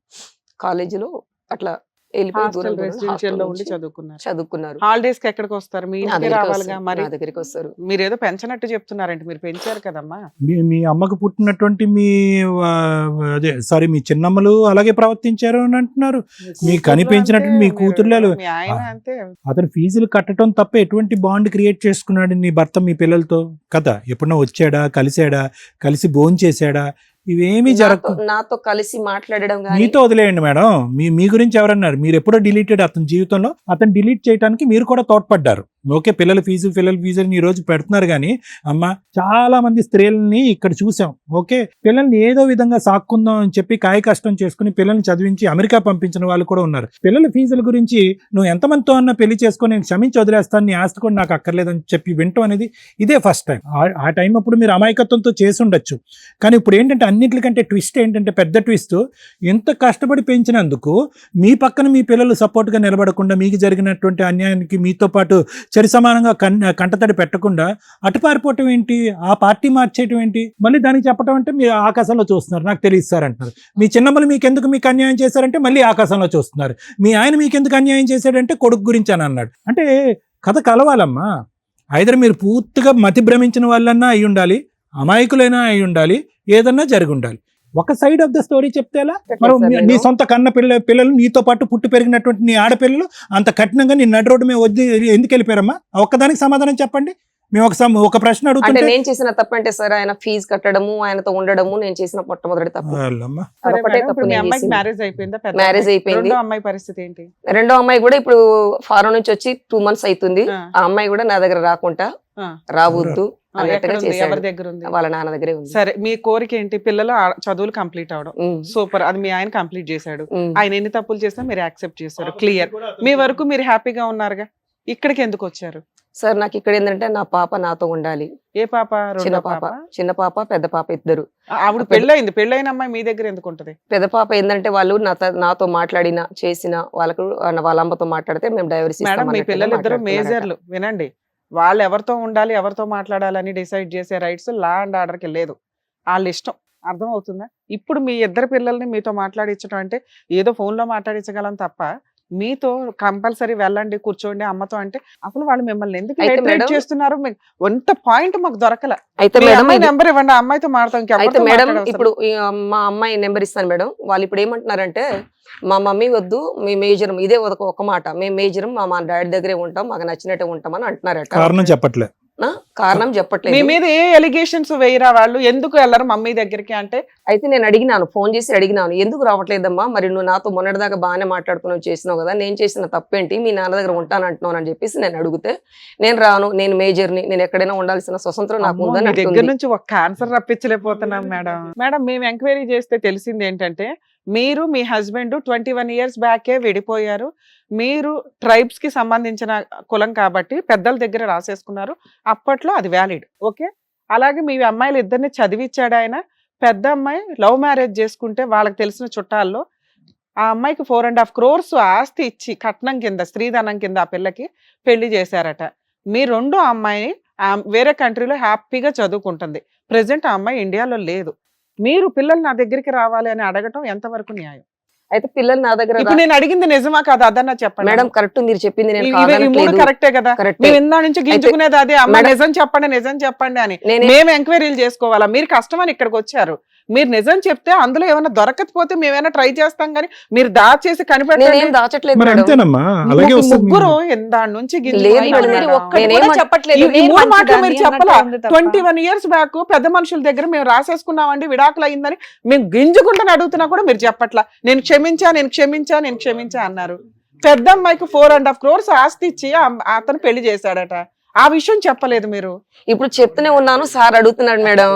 కాలేజీలో అట్లా వెళ్ళిపోయి దూరం హాస్టల్ దూరం రెసిడెన్షియల్ లో హాస్టల్ ఉండి నుంచి చదువుకున్నారు. చదువుకున్నారు. హాలిడేస్ కి ఎక్కడికి వస్తారు? మీ నా ఇంటికి దగ్గరికి రావాలిగా వస్తారు. మరి. నా దగ్గరికి వస్తారు. మీరేదో పెంచనట్టు చెప్తున్నారంటే మీరు పెంచారు కదమ్మా. మీ అమ్మకు పుట్టినటువంటి మీ అదే సారీ మీ చిన్నమ్మలు అలాగే ప్రవర్తించారు అని అంటున్నారు. మీకు కనిపించినట్టు మీ కూతుర్లు మీ ఆయన అంతే. అతను ఫీజులు కట్టడం తప్ప ఎటువంటి బాండ్ క్రియేట్ చేసుకున్నాడు నీ భర్త మీ పిల్లలతో కదా? ఎప్పుడన్నా వచ్చాడా, కలిసాడా, కలిసి భోంచేసాడా? ఇవేమీ జరగదు. నాతో కలిసి మాట్లాడడం కానీ మీతో వదిలేయండి మేడం. మీ గురించి ఎవరన్నారు? మీరు ఎప్పుడో డిలీటెడ్ అతని జీవితంలో. అతను డిలీట్ చేయడానికి మీరు కూడా తోడ్పడ్డారు. ఓకే, పిల్లల ఫీజు అని ఈ రోజు పెడుతున్నారు కానీ అమ్మ చాలా మంది స్త్రీలని ఇక్కడ చూసాం. ఓకే, పిల్లల్ని ఏదో విధంగా సాక్కుందాం అని చెప్పి కాయ కష్టం చేసుకుని పిల్లల్ని చదివించి అమెరికా పంపించిన వాళ్ళు కూడా ఉన్నారు. పిల్లల ఫీజుల గురించి నువ్వు ఎంతమందితో అన్నా పెళ్లి చేసుకొని నేను క్షమించి వదిలేస్తాను, నీ ఆస్తి కూడా నాకు అక్కర్లేదని చెప్పి వింటం అనేది ఇదే ఫస్ట్ టైం. ఆ టైం అప్పుడు మీరు అమాయకత్వంతో చేసి ఉండొచ్చు. కానీ ఇప్పుడు ఏంటంటే అన్నిటికంటే ట్విస్ట్ ఏంటంటే, పెద్ద ట్విస్ట్, ఎంత కష్టపడి పెంచినందుకు మీ పక్కన మీ పిల్లలు సపోర్ట్గా నిలబడకుండా మీకు జరిగినటువంటి అన్యాయానికి మీతో పాటు చరి సమానంగా కంటతడి పెట్టకుండా అటు పారిపోవటం ఏంటి, ఆ పార్టీ మార్చేయటం ఏంటి, మళ్ళీ దానికి చెప్పడం అంటే మీరు ఆకాశంలో చూస్తున్నారు, నాకు తెలియదు సార్ అంటున్నారు. మీ చిన్నమ్మలు మీకు అన్యాయం చేశారంటే మళ్ళీ ఆకాశంలో చూస్తున్నారు. మీ ఆయన మీకెందుకు అన్యాయం చేశాడంటే కొడుకు గురించి అని అన్నాడు. అంటే కథ కలవాలమ్మా. ఐదర్ మీరు పూర్తిగా మతి భ్రమించిన వాళ్ళన్నా అయి ఉండాలి, అమాయకులైనా అయి ఉండాలి, ఏదన్నా జరిగి ఉండాలి. ఒక సైడ్ ఆఫ్ ద స్టోరీ చెప్తే ఎలా? నీ సొంత కన్న పిల్లలు నీతో పాటు పుట్టి పెరిగినటువంటి నీ ఆడపిల్లలు అంత కఠినంగా నీ నడి రోడ్డు మీద వద్దు ఎందుకు వెళ్ళిపోయారమ్మా? ఒక్కదానికి సమాధానం చెప్పండి. మేము ఒక ప్రశ్న అంటే అడుగుతుంటే నేను చేసిన తప్పంటే సార్ ఆయన ఫీజు కట్టడము, ఆయనతో ఉండడము నేను చేసిన మొట్టమొదటి తప్పు. వాళ్ళమ్మ. అదొకటే తప్పు మీ నేను అమ్మాయికి చేసింది. మ్యారేజ్ అయిపోయిందా? పెద్ద మ్యారేజ్ అయిపోయింది. రెండో అమ్మాయి పరిస్థితి ఏంటి? రెండో అమ్మాయి కూడా ఇప్పుడు ఫారెన్ నుంచి వచ్చి 2 months అవుతుంది. ఆ. ఆ అమ్మాయి కూడా నా దగ్గర రాకుండా ఆ. రావద్దు ఆ, అన్నట్టుగా ఎక్కడ ఉంది? చేశాడు. ఎవరి దగ్గర ఉంది? వాళ్ళ నాన్న దగ్గరే ఉంది. సరే, మీ కోరిక ఏంటి? పిల్లలు చదువులు కంప్లీట్ అవడం. ఉమ్, సూపర్, అది మీ ఆయన కంప్లీట్ చేశాడు. ఉమ్. ఆయన ఎన్ని తప్పులు చేసినా మీరు యాక్సెప్ట్ చేశారు, క్లియర్. మీ వరకు మీరు హ్యాపీగా ఉన్నారుగా. ఇక్కడికి ఎందుకు వచ్చారు? సార్ నాకు ఇక్కడ ఏంటంటే నా పాప నాతో ఉండాలి. ఏ పాప? చిన్న రెండో పాప, పాప. చిన్న పాప, పెద్ద పాప ఇద్దరు. ఆవిడ పెళ్ళయింది. పెళ్ళైన అమ్మాయి మీ దగ్గర ఎందుకు ఉంటది? పెద్ద పాప ఏంటంటే వాళ్ళు నాతో మాట్లాడిన చేసిన వాళ్ళకు వాళ్ళ అమ్మతో మాట్లాడితే మేము డైవర్స్ మేడం, మీ పిల్లలు ఇద్దరు మేజర్లు. వినండి, వాళ్ళు ఎవరితో ఉండాలి, ఎవరితో మాట్లాడాలని డిసైడ్ చేసే రైట్స్ లా అండ్ ఆర్డర్ కి లేదు. వాళ్ళ ఇష్టం. అర్థం అవుతుందా? ఇప్పుడు మీ ఇద్దరు పిల్లల్ని మీతో మాట్లాడించడం అంటే ఏదో ఫోన్ లో మాట్లాడించగలం తప్ప మీతో కంపల్సరీ వెళ్ళండి, కూర్చోండి అమ్మతో అంటే అసలు వాళ్ళు మిమ్మల్ని ఎందుకు అయితే హెయిట్ మేడం- చేస్తున్నారు? ఎంత పాయింట్ మాకు దొరకల. అయితే మీ మేడం అమ్మాయి నెంబర్ ఇవ్వండి, ఆ అమ్మాయితో మాట్లాడతాం. అయితే మేడం ఇప్పుడు మా అమ్మాయి నెంబర్ ఇస్తాను మేడం. వాళ్ళు ఇప్పుడు ఏమంటున్నారంటే మా మమ్మీ వద్దు, మీ మేజర్ ఇదే ఒక మాట, మేము మేజర్ మా డాడీ దగ్గరే ఉంటాం, మాకు నచ్చినట్టే ఉంటామని అంటున్నారట. కారణం చెప్పట్లే. కారణం మీ చెప్పట్లేదు. మీద ఏ ఎలిగేషన్స్ వేయరా వాళ్ళు? ఎందుకు వెళ్ళరు మమ్మీ దగ్గరికి అంటే? అయితే నేను అడిగినాను, ఫోన్ చేసి అడిగినాను, ఎందుకు రావట్లేదమ్మా, మరి నువ్వు నాతో మొన్నటిదాకా బాగానే మాట్లాడుకున్నావు, చేసినావు కదా, నేను చేసిన తప్పేంటి, మీ నాన్న దగ్గర ఉంటానంటున్నావు అని చెప్పేసి నేను అడిగితే, నేను రాను, నేను మేజర్ని, నేను ఎక్కడైనా ఉండాల్సిన స్వతంత్రం నాకు అమ్మో, ఉందని మీ దగ్గర అంటుంది. నుంచి ఒక క్యాన్సర్ రప్పించలేకపోతున్నాం మేడం. మేడం, మేము ఎంక్వైరీ చేస్తే తెలిసింది ఏంటంటే మీరు మీ హస్బెండ్ 21 years బ్యాకే విడిపోయారు. మీరు ట్రైబ్స్ కి సంబంధించిన కులం కాబట్టి పెద్దల దగ్గర రాసేసుకున్నారు. అప్పట్లో అది వ్యాలిడ్. ఓకే, అలాగే మీ అమ్మాయిలు ఇద్దరిని చదివిచ్చాడు ఆయన. పెద్ద అమ్మాయి లవ్ మ్యారేజ్ చేసుకుంటే వాళ్ళకి తెలిసిన చుట్టాల్లో ఆ అమ్మాయికి 4.5 crores ఆస్తి ఇచ్చి కట్నం కింద, స్త్రీధనం కింద ఆ పిల్లకి పెళ్లి చేశారట. మీ రెండో అమ్మాయి వేరే కంట్రీలో హ్యాపీగా చదువుకుంటుంది. ప్రెసెంట్ ఆ అమ్మాయి ఇండియాలో లేదు. మీరు పిల్లలు నా దగ్గరికి రావాలి అని అడగటం ఎంతవరకు న్యాయం? అయితే పిల్లలు నా దగ్గర ఇప్పుడు నేను అడిగింది నిజమా కాదా అదన్నా చెప్పండి. మేడం కరెక్ట్, మీరు చెప్పింది నేను ఈ మూడు కాదనట్లేదు. కరెక్టే కదా? కరెక్టే. మేము ఇందా నుంచి గింజుకునేది అదే, అమ్మ మేడం- నిజం చెప్పండి నిజం చెప్పండి అని. నేనే- మేము ఎంక్వైరీలు చేసుకోవాలా? మీరు కష్టమని ఇక్కడికి వచ్చారు. మీరు నిజం చెప్తే అందులో ఏమైనా దొరకకపోతే మేమైనా ట్రై చేస్తాం, కానీ మీరు దాచేసి కనిపెట్టండి. నేనేం దాచట్లేదు మరి మేడం. అంతేనమ్మా, అలాగే ఒక వస్తుంది. ముగ్గురు దాని నుంచి లేదు గింజుకున్నారు మేడం, మేడం. ఒక్కటి కూడా చెప్పట్లేదు. ఈ నేను మూడు మాటలు మంచిదాన్ని మీరు చెప్పలా? అన్నట్టు ఉంది తప్ప. 21 years బ్యాక్ పెద్ద మనుషుల దగ్గర మేము రాసేసుకున్నామండి, విడాకులు అయిందని మేము గింజుకుంటాను అడుగుతున్నా కూడా మీరు చెప్పట్లా. నేను క్షమించా అన్నారు. పెద్ద అమ్మాయికి 4.5 crores ఆస్తి ఇచ్చి అతను పెళ్లి చేశాడట. ఆ విషయం చెప్పలేదు మీరు. ఇప్పుడు చెప్తూనే ఉన్నాను, సార్ అడుగుతున్నాడు మేడం.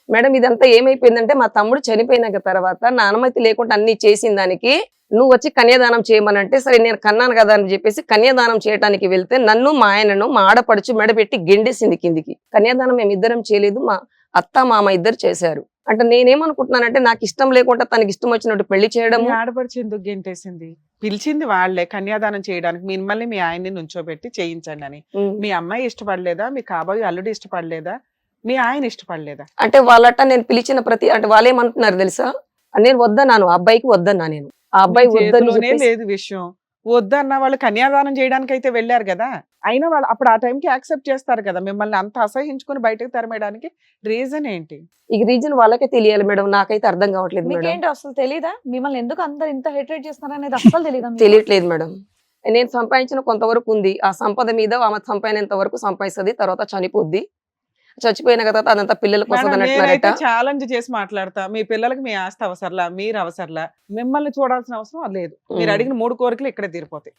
మేడం ఇదంతా ఏమైపోయిందంటే మా తమ్ముడు చనిపోయినాక తర్వాత నా అనుమతి లేకుండా అన్ని చేసిన దానికి నువ్వు వచ్చి కన్యాదానం చేయమనంటే సరే నేను కన్నాను కదా అని చెప్పేసి కన్యాదానం చేయడానికి వెళ్తే నన్ను మా ఆయనను మా ఆడపడుచు మెడపెట్టి గెండేసింది కిందికి. కన్యాదానం మేము ఇద్దరం చేయలేదు, మా అత్త మామ ఇద్దరు చేశారు. అంటే నేనేమనుకుంటున్నానంటే నాకు ఇష్టం లేకుండా తనకి ఇష్టం వచ్చినట్టు పెళ్లి చేయడము. మీ ఆడపడిచి ఎందుకు గెంటేసింది? పిలిచింది వాళ్ళే కన్యాదానం చేయడానికి, మిమ్మల్ని మీ ఆయన్ని నుంచోబెట్టి చేయించండి అని. మీ అమ్మాయి ఇష్టపడలేదా? మీ కాబోయే అల్లుడు ఇష్టపడలేదా? మీ ఆయన ఇష్టపడలేదా? అంటే వాళ్ళట నేను పిలిచిన ప్రతి అంటే వాళ్ళు ఏమంటున్నారు తెలుసా, నేను వద్దన్నాను, ఆ అబ్బాయికి వద్దన్నా నేను. ఆ అబ్బాయి మీ వద్దని చేతిలోనే చెప్పేసి లేదు విషయం. వద్దన్న వాళ్ళు కన్యాదానం చేయడానికి అయితే వెళ్ళారు కదా, అయినా వాళ్ళు అప్పుడు ఆ టైంకి యాక్సెప్ట్ చేస్తారు కదా మిమ్మల్ని అంత అసహించుకుని బయటకు తరమేయడానికి రీజన్ ఏంటి? ఈ రీజన్ వాళ్ళకే తెలియాలి మేడం, నాకైతే అర్థం కావట్లేదు మేడం. మీకేంటి అసలు తెలీదా? మిమ్మల్ని ఎందుకు అందరు ఇంత హెట్రేట్ చేస్తున్నారు అనేది అస్సలు తెలీదా మీకు? తెలియట్లేదు మేడం. నేను సంపాదించిన కొంతవరకు ఉంది, ఆ సంపద మీద ఆమె సంపాదినంత వరకు సంపాదిస్తుంది, తర్వాత చనిపోద్ది. చచ్చిపోయిన తర్వాత అదంతా పిల్లల కోసం మేడం, నేనైతే అన్నట్టున్నారట. ఛాలెంజ్ చేసి మాట్లాడతా, మీ పిల్లలకి మీ ఆస్తి అవసరంలా, మీరు అవసరంలా, మిమ్మల్ని చూడాల్సిన అవసరం లేదు. మీరు అడిగిన 3 కోరికలు ఇక్కడే తీరిపోతాయి.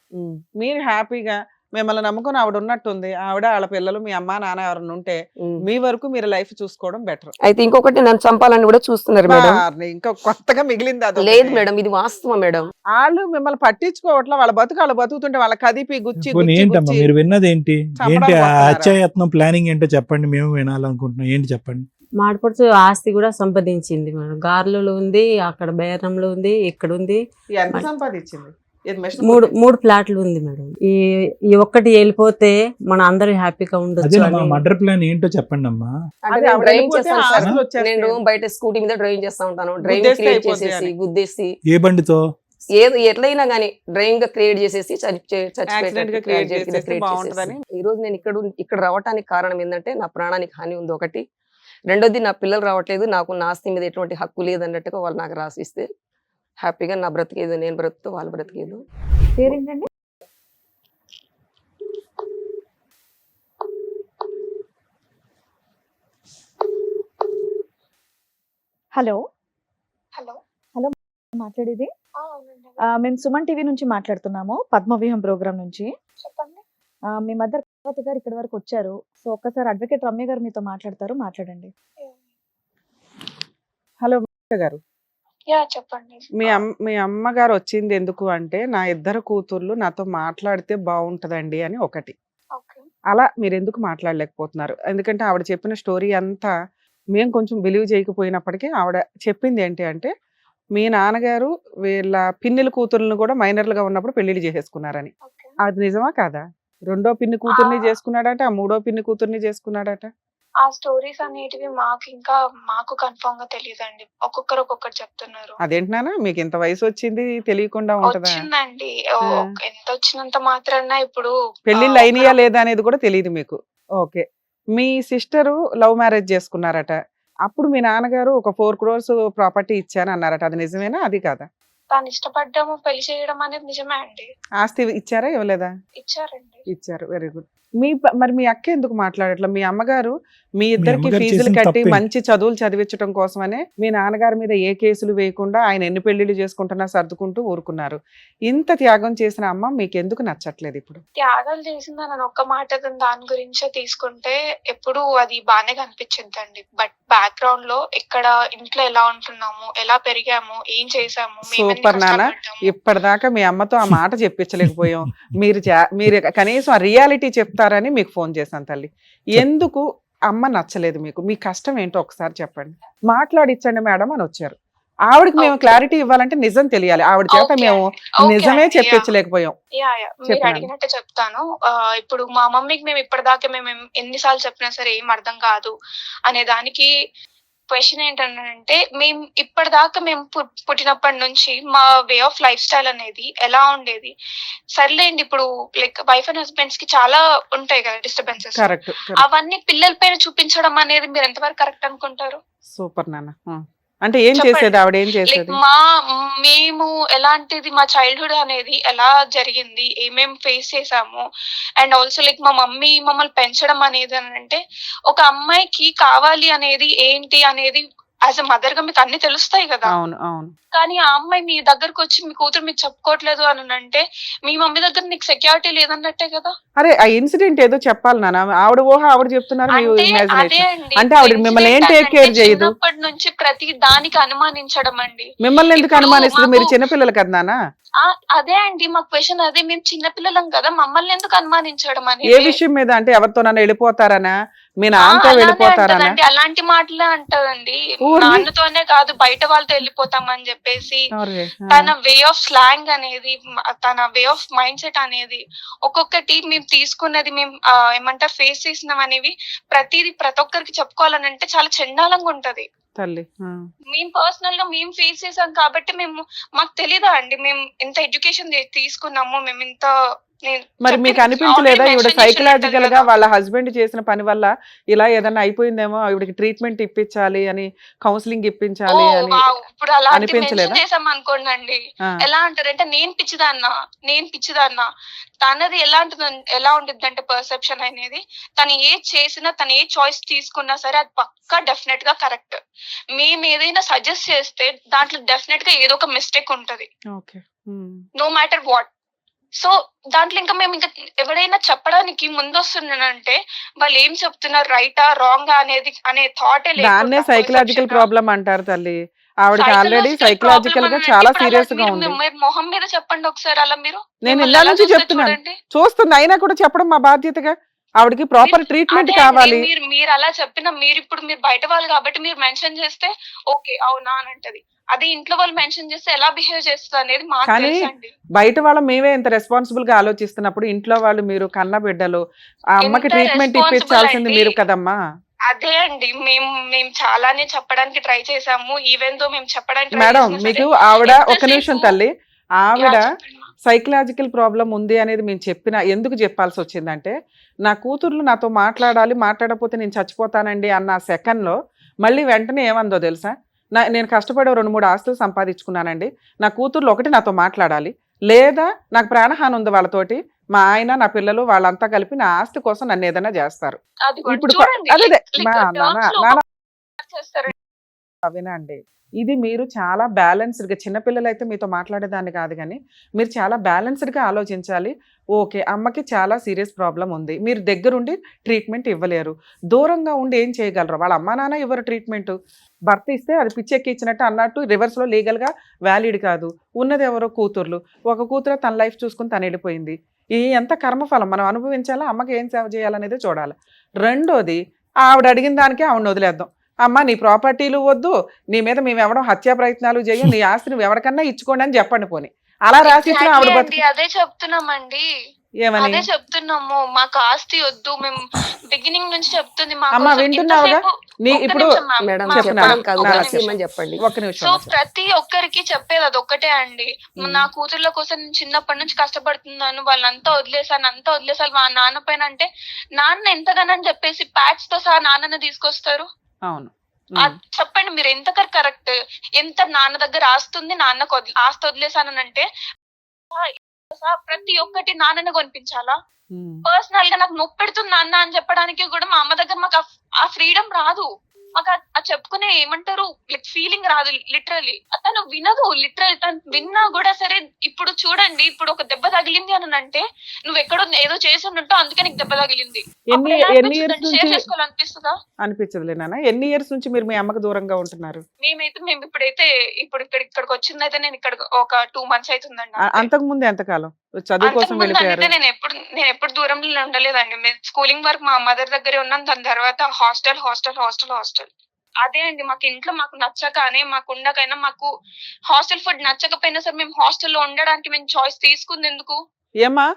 మీరు హ్యాపీగా మిమ్మల్ని నమ్ముకుని ఆవిడ ఉన్నట్టుంది, ఆవిడ వాళ్ళ పిల్లలు మీ అమ్మ నాన్న ఎవరైనా ఉంటే మీ వరకు మీరు లైఫ్ చూసుకోవడం బెటర్. అయితే ఇంకొకటి నన్ను చంపాలని కూడా చూస్తున్నారు మేడం. ఇంకా కొత్తగా మిగిలింది అది. లేదు మేడం, ఇది వాస్తవం మేడం. వాళ్ళు మిమ్మల్ని పట్టించుకోవట్లా, వాళ్ళ వాళ్ళు బతుకుతుంటే వాళ్ళ కదిపి గుచ్చి పోనీ గుచ్చి ఏంటమ్మా గుచ్చి మీరు విన్నది ఏంటి? చంపడానికి ఏంటి ఆ వస్తున్నారా? హత్యాయత్నం ప్లానింగ్ ఏంటో చెప్పండి, మేము వినాలనుకుంటున్నాం. ఏంటి చెప్పండి. మాడపడుచు ఆస్తి కూడా సంపాదించింది మేడం. గార్లలో ఉంది, అక్కడ బేరంలో ఉంది, ఇక్కడ ఉంది. ఎంత సంపాదించింది? ఏది మెషిన్ మూడు ప్లాట్లు ఉంది మేడం. ఈ ఒక్కటి వెళ్ళిపోతే మన అందరూ హ్యాపీగా ఉండొచ్చు అదేనమ్మా, అని. మర్డర్ ప్లాన్ ఏంటో చెప్పండి అమ్మా. అంటే అదే నేను ఆవిడ డ్రైవింగ్ వెళ్ళిపోతే చేస్తాను సార్. ఆస్తులు వచ్చేస్తాయి. నేను బయట స్కూటీ మీద డ్రైవింగ్ చేస్తా ఉంటాను. డ్రైవింగ్ గుద్దేస్తే క్రియేట్ అయిపోద్ది చేసేసి అని. గుద్దేసి ఏ బండితో? ఏది ఎట్లయినా గానీ డ్రైవింగ్ గా క్రియేట్ చేసేసి Accident గా create చేసేస్తే బాగుంటదని. ఈ రోజు నేను ఇక్కడ రావడానికి కారణం ఏంటంటే నా ప్రాణానికి హాని ఉంది ఒకటి, రెండోది నా పిల్లలు రావట్లేదు, నాకు నా ఆస్తి మీద ఎటువంటి హక్కు లేదు అన్నట్టుగా వాళ్ళు నాకు రాసిస్తే హ్యాపీగా నా బ్రతికేదు, నేను బ్రతుకుతూ వాళ్ళు బ్రతికేదు. పేరేంటండి? Hello, hello. మాట్లాడేది అవునండి. మేము సుమన్ టీవీ నుంచి మాట్లాడుతున్నాము, పద్మవ్యూహం ప్రోగ్రామ్ నుంచి. చెప్పండి. మీ మదర్ కళావతి గారు ఇక్కడ వరకు వచ్చారు. సో ఒక్కసారి అడ్వకేట్ రమ్య గారు మీతో మాట్లాడతారు, మాట్లాడండి. హలో గారు, యా చెప్పండి. మీ అమ్మగారు వచ్చింది ఎందుకు అంటే, నా 2 కూతుర్లు నాతో మాట్లాడితే బాగుంటదండి అని ఒకటి. ఓకే. అలా మీరు ఎందుకు మాట్లాడలేకపోతున్నారు? ఎందుకంటే ఆవిడ చెప్పిన స్టోరీ అంతా మేము కొంచెం బిలీవ్ చేయకపోయినప్పటికీ ఆవిడ చెప్పింది ఏంటి అంటే, మీ నాన్నగారు వీళ్ళ పిన్నిల కూతుర్లను కూడా మైనర్లుగా ఉన్నప్పుడు పెళ్లిళ్ళు చేసేసుకున్నారని. ఓకే. అది నిజమా కాదా? 2వ పిన్ని కూతుర్ని చేసుకున్నాడట, 3వ పిన్ని కూతుర్ని చేసుకున్నాడట. ఆ స్టోరీస్ అనేటివి మాకు కన్ఫర్మ్ గా తెలియదండి. ఒక్కొక్కరు ఒక్కొక్కటి చెప్తున్నారు. అదేంటి నాన్న, మీకు ఇంత వయసు వచ్చింది తెలియకుండా ఉంటదా? వచ్చిందండి. ఆ. ఎంత వచ్చినంత మాత్రాన ఇప్పుడు పెళ్లిళ్ళు అయినాయా లేదా అనేది కూడా తెలియదు మీకు. ఓకే. మీ సిస్టరు లవ్ మ్యారేజ్ చేసుకున్నారట, అప్పుడు మీ నాన్నగారు ఒక 4 crores ప్రాపర్టీ ఇచ్చాను అన్నారట, అది నిజమేనా అది కాదా? తను ఇష్టపడ్డాము పెళ్లి చేయడం అనేది నిజమే అండి. ఆస్తి ఇచ్చారా ఇవ్వలేదా? ఇచ్చారండి. ఇచ్చారు, వెరీ గుడ్. మరి మీ అక్క ఎందుకు మాట్లాడట్లా? మీ అమ్మగారు మీ ఇద్దరికి అమ్మగారు ఫీజులు చేసిన కట్టి తప్పేంటి? మంచి చదువులు చదివించడం కోసమనే మీ నాన్నగారి మీద ఏ కేసులు వేయకుండా ఆయన ఎన్ని పెళ్లిళ్ళు చేసుకుంటున్నా సర్దుకుంటూ ఊరుకున్నారు. ఇంత త్యాగం చేసిన అమ్మ మీకు ఎందుకు నచ్చట్లేదు ఇప్పుడు? త్యాగాలు చేసిందని ఒక్క మాట దాని గురించే తీసుకుంటే ఎప్పుడు అది బానే కనిపించిందండి. బట్ బ్యాక్గ్రౌండ్ లో ఇక్కడ ఇంట్లో ఎలా ఉంటున్నాము, ఎలా పెరిగాము, ఏం చేసాము, సూపర్ నాన్న, ఇప్పటిదాకా మీ అమ్మతో ఆ మాట చెప్పించలేకపోయాం. మీరు కనీసం ఆ రియాలిటీ చెప్తారని మీకు ఫోన్ చేశాను తల్లి. ఎందుకు అమ్మ నచ్చలేదు మీకు? మీ కష్టం ఏంటో ఒకసారి చెప్పండి. మాట్లాడిచ్చండి మేడం అని వచ్చారు. ఆవిడకి మేము క్లారిటీ ఇవ్వాలంటే నిజం తెలియాలి. ఆవిడ చేత మేము నిజమే చెప్పించలేకపోయాం. మీరు చెప్పండి. అడిగినట్టే చెప్తాను. ఇప్పుడు మా మమ్మీకి మేము ఇప్పటిదాకా మేము ఎన్నిసార్లు చెప్పినా సరే ఏం అర్థం కాదు అనే దానికి క్వశ్చన్ ఏంటంటే, మేము ఇప్పటిదాకా మేము పుట్టినప్పటి నుంచి మా వే ఆఫ్ లైఫ్ స్టైల్ అనేది ఎలా ఉండేది. సర్లేండి, ఇప్పుడు లైక్ వైఫ్ అండ్ హస్బెండ్స్ కి చాలా ఉంటాయి కదా డిస్టర్బెన్సెస్, కరెక్ట్. అవన్నీ పిల్లల పైన చూపించడం అనేది మీరు ఎంతవరకు కరెక్ట్ అనుకుంటారు? సూపర్ నాన్న. అంటే ఏం చెప్పండి. చేసేది ఆవిడ? ఏం లైక్ చేసేది? మేము ఎలాంటిది, మా చైల్డ్హుడ్ అనేది ఎలా జరిగింది, ఏమేం ఫేస్ చేసాము, అండ్ ఆల్సో లైక్ మా మమ్మీ మమ్మల్ని పెంచడం అనేది అని అంటే, ఒక అమ్మాయికి కావాలి అనేది ఏంటి అనేది యాజ్ అ మదర్ గా మీకు అన్ని తెలుస్తాయి కదా. అవును, అవును. కానీ ఆ అమ్మాయి మీ దగ్గరకు వచ్చి మీ కూతురు మీకు చెప్పుకోవట్లేదు అని అంటే, మీ మమ్మీ దగ్గర నీకు సెక్యూరిటీ లేదన్నట్టే కదా. అరే, ఆ ఇన్సిడెంట్ ఏదో చెప్పాలి నాన్న. ఆవిడ ఊహ ఆవిడ చెప్తున్నారు, మీ అంటే అదే ఇమాజినేషన్. అండి, అంటే ఆవిడ మిమ్మల్ని ఏం టేక్ కేర్ చేయదు? చిన్నప్పటి నుంచి ప్రతి దానికి అనుమానించడం అండి. మిమ్మల్ని ఎందుకు ఇప్పుడు అనుమానిస్తుంది? మీరు మాకు- చిన్నపిల్లలు కదా నాన్న. అదే అండి మా క్వశ్చన్, అదే మేము చిన్నపిల్లలం కదా, మమ్మల్ని ఎందుకు అనుమానించడం ఏ అనేది. విషయం మీద? అంటే ఎవరితోనన్నా వెళ్ళిపోతారనా, మీ నాన్నతో అలానే వెళ్ళిపోతారనా? అంటదండి, అలాంటి మాటలే అంటదండి. ఊరిని? నాన్నతోనే కాదు బయట వాళ్ళతో వెళ్ళిపోతామని చెప్పేసి. అరే, తన వే ఆఫ్ స్లాంగ్ అనేది, తన వే ఆఫ్ మైండ్ సెట్ అనేది, ఒక్కొక్కటి మేము తీసుకున్నది, మేము ఏమంటారు ఫేస్ చేసినాం అనేవి ప్రతి ఒక్కరికి చెప్పుకోవాలని అంటే చాలా చండాలంగా ఉంటది. తల్లి మేము పర్సనల్ గా మేము ఫేస్ చేసాం కాబట్టి మాకు తెలీదా అండి మేము ఎంత ఎడ్యుకేషన్ తీసుకున్నాము మేము ఇంత మరి మీకు అనిపించలేదా ఈవిడ సైకలాజికల్ గా వాళ్ళ హస్బెండ్ చేసిన పని వల్ల ఇలా ఏదైనా అయిపోయిందేమో, ఈవిడకి ట్రీట్మెంట్ ఇప్పించాలి అని, కౌన్సిలింగ్ ఇప్పించాలి అని ఇప్పుడు అలా అనిపించలేదా? చేసాం అనుకోండి అండి, ఎలా అంటారంటే నేను పిచ్చిదాన్నా తనది ఎలా ఉంటుంది అంటే పర్సెప్షన్ అనేది, తను ఏది చేసినా తను ఏ చాయిస్ తీసుకున్నా సరే అది పక్కా డెఫినెట్ గా కరెక్ట్. మేము ఏదైనా సజెస్ట్ చేస్తే దాంట్లో డెఫినెట్ గా ఏదో ఒక మిస్టేక్ ఉంటది, నో మ్యాటర్ వాట్. సో దాంట్లో ఇంకా మేము ఇంకా ఎవరైనా చెప్పడానికి ముందొస్తున్నానంటే వాళ్ళు ఏం చెప్తున్నారు, రైటా రాంగా అనే థాటే లేదు. దాన్నే సైకలాజికల్ ప్రాబ్లం అంటారు తల్లి. ఆవిడకి ఆల్రెడీ సైకలాజికల్ గా చాలా సీరియస్ గా ఉంది. మొహం మీద చెప్పండి ఒకసారి అలా మీరు. నేను ఇలా నుంచి చెప్తున్నాను, చూస్తుంది అయినా కూడా చెప్పడం మా బాధ్యతగా. ఆవిడకి ప్రాపర్ ట్రీట్మెంట్ కావాలి. మీరు అలా చెప్పిన మీరు బయట వాళ్ళు కాబట్టి మీరు మెన్షన్ చేస్తే ఓకే అవునా అని అంటది. అదే ఇంట్లో వాళ్ళు మెన్షన్ చేస్తే ఎలా బిహేవ్ చేస్తుంది అనేది మాకు తెలుసండి. బయట వాళ్ళ మేమే ఇంత రెస్పాన్సిబుల్ గా ఆలోచిస్తున్నప్పుడు ఇంట్లో వాళ్ళు మీరు కన్న బిడ్డలు, ఆ అమ్మకి ట్రీట్మెంట్ ఇప్పించాల్సింది మీరు కదమ్మా. అదే అండి మేము చాలానే చెప్పడానికి ట్రై చేసాము, ఈవెన్ దో మేము చెప్పడానికి మేడం మీకు ఆవిడ ఒక నిమిషం తల్లి, ఆవిడ సైకలాజికల్ ప్రాబ్లం ఉంది అనేది మేము చెప్పినా ఎందుకు చెప్పాల్సి వచ్చిందంటే, నా కూతుర్లు నాతో మాట్లాడాలి, మాట్లాడకపోతే నేను చచ్చిపోతానండి అన్న సెకండ్ లో మళ్ళీ వెంటనే ఏమందో తెలుసా, నేను కష్టపడి 2-3 ఆస్తులు సంపాదించుకున్నానండి, నా కూతుర్లు ఒకటి నాతో మాట్లాడాలి, లేదా నాకు ప్రాణహాని ఉంది వాళ్ళతోటి, మా ఆయన నా పిల్లలు వాళ్ళంతా కలిపి నా ఆస్తి కోసం నన్ను ఏదైనా చేస్తారు. ఇప్పుడు వినండి, ఇది మీరు చాలా బ్యాలెన్స్డ్గా, చిన్నపిల్లలు అయితే మీతో మాట్లాడేదాన్ని కాదు కానీ మీరు చాలా బ్యాలెన్స్డ్గా ఆలోచించాలి. ఓకే అమ్మకి చాలా సీరియస్ ప్రాబ్లం ఉంది, మీరు దగ్గరుండి ట్రీట్మెంట్ ఇవ్వలేరు, దూరంగా ఉండి ఏం చేయగలరు, వాళ్ళ అమ్మా నాన్న ఇవ్వరు ట్రీట్మెంట్, భర్త ఇస్తే అది పిచ్చెక్కి ఇచ్చినట్టు అన్నట్టు రివర్స్లో లీగల్గా వ్యాలిడ్ కాదు. ఉన్నది ఎవరో కూతుర్లు, ఒక కూతురు తన లైఫ్ చూసుకుని తను వెళ్ళిపోయింది, ఈ ఎంత కర్మఫలం మనం అనుభవించాలా, అమ్మకి ఏం సేవ చేయాలనేది చూడాలి. రెండోది ఆవిడ అడిగిన దానికే ఆవిడని వదిలేద్దాం, అమ్మ నీ ప్రాపర్టీలు వద్దు, నీ మీద మేము ఎవడం హత్యా ప్రయత్నాలు చేయం, నీ ఆస్తి నువ్వు ఎవరికన్నా ఇచ్చుకోండి అని చెప్పండి పోనీ, అలా రాసి అదే చెప్తున్నామండి, అదే చెప్తున్నాము, మాకు ఆస్తి వద్దు, మేము బిగినింగ్ నుంచి చెప్తుంది. అమ్మ వింటున్నావుగా, ఇప్పుడు సో ప్రతి ఒక్కరికి చెప్పేది అది ఒక్కటే అండి, నా కూతుర్ల కోసం నేను చిన్నప్పటి నుంచి కష్టపడుతున్నాను, వాళ్ళంతా వదిలేసాను మా నాన్న పైన అంటే, నాన్న ఎంతగానని చెప్పేసి ప్యాచ్ తో సహా నాన్నని తీసుకొస్తారు. అవును చెప్పండి మీరు ఎంత కరెక్ట్, ఎంత నాన్న దగ్గర ఆస్తుంది, నాన్నకు ఆస్తి వదిలేసానంటే ప్రతి ఒక్కటి నాన్నని కొనిపించాలా? పర్సనల్ గా నాకు నొప్పి పెడుతుంది నాన్న అని చెప్పడానికి కూడా మా అమ్మ దగ్గర మాకు ఆ ఫ్రీడమ్ రాదు, మాకు చెప్పుకునే ఏమంటారు ఫీలింగ్ రాదు. లిటరలీ తను వినదు, తను విన్నా కూడా సరే. ఇప్పుడు చూడండి, ఇప్పుడు ఒక దెబ్బ తగిలింది అని అంటే నువ్వు ఎక్కడో ఏదో చేసి ఉన్నట్టు అందుకే నీకు దెబ్బ తగిలింది, షేర్ చేసుకోవాలనిపిస్తుందా? అనిపించదులే నాన్న. ఎన్ని ఇయర్స్ నుంచి మీరు మీ అమ్మకు దూరంగా ఉంటున్నారు? మేము ఇక్కడికి వచ్చిందైతే నేను ఇక్కడ ఒక 2 months అవుతుందండి. అంతకు ముందు ఎంతకాలం చదువు కోసం వెళ్ళిపోయారు? నేను ఎప్పుడు దూరంలో ఉండలేదండి, స్కూలింగ్ వరకు మా మదర్ దగ్గరే ఉన్నాను, దాని తర్వాత హాస్టల్. అదే అండి, మాకు ఇంట్లో మాకు నచ్చకనే, మాకు ఉండకైనా, మాకు హాస్టల్ ఫుడ్ నచ్చకపోయినా సరే మేము హాస్టల్లో ఉండడానికి మేము చాయిస్ తీసుకుంది ఎందుకు? ఏమా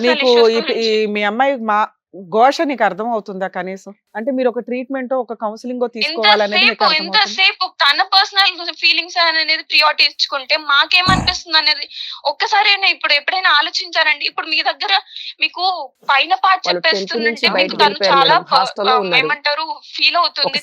నీకు మీ అమ్మాయి ఘోష నీకు అర్థం అవుతుందా కనీసం? అంటే మీరు ఒక ట్రీట్మెంట్ ఒక కౌన్సిలింగ్ తీసుకోవాలనేది ఎంతసేపు తన పర్సనల్ ఫీలింగ్స్ అనేది ప్రియారిటీ ఇచ్చుకుంటే మాకేమనిపిస్తుంది అనేది ఒక్కసారి ఇప్పుడు ఎప్పుడైనా ఆలోచించారండి? ఇప్పుడు మీ దగ్గర మీకు పైన పార్ట్ చెప్పేస్తుందంటే మీకు తను చాలా ఏమంటారు ఫీల్ అవుతుంది.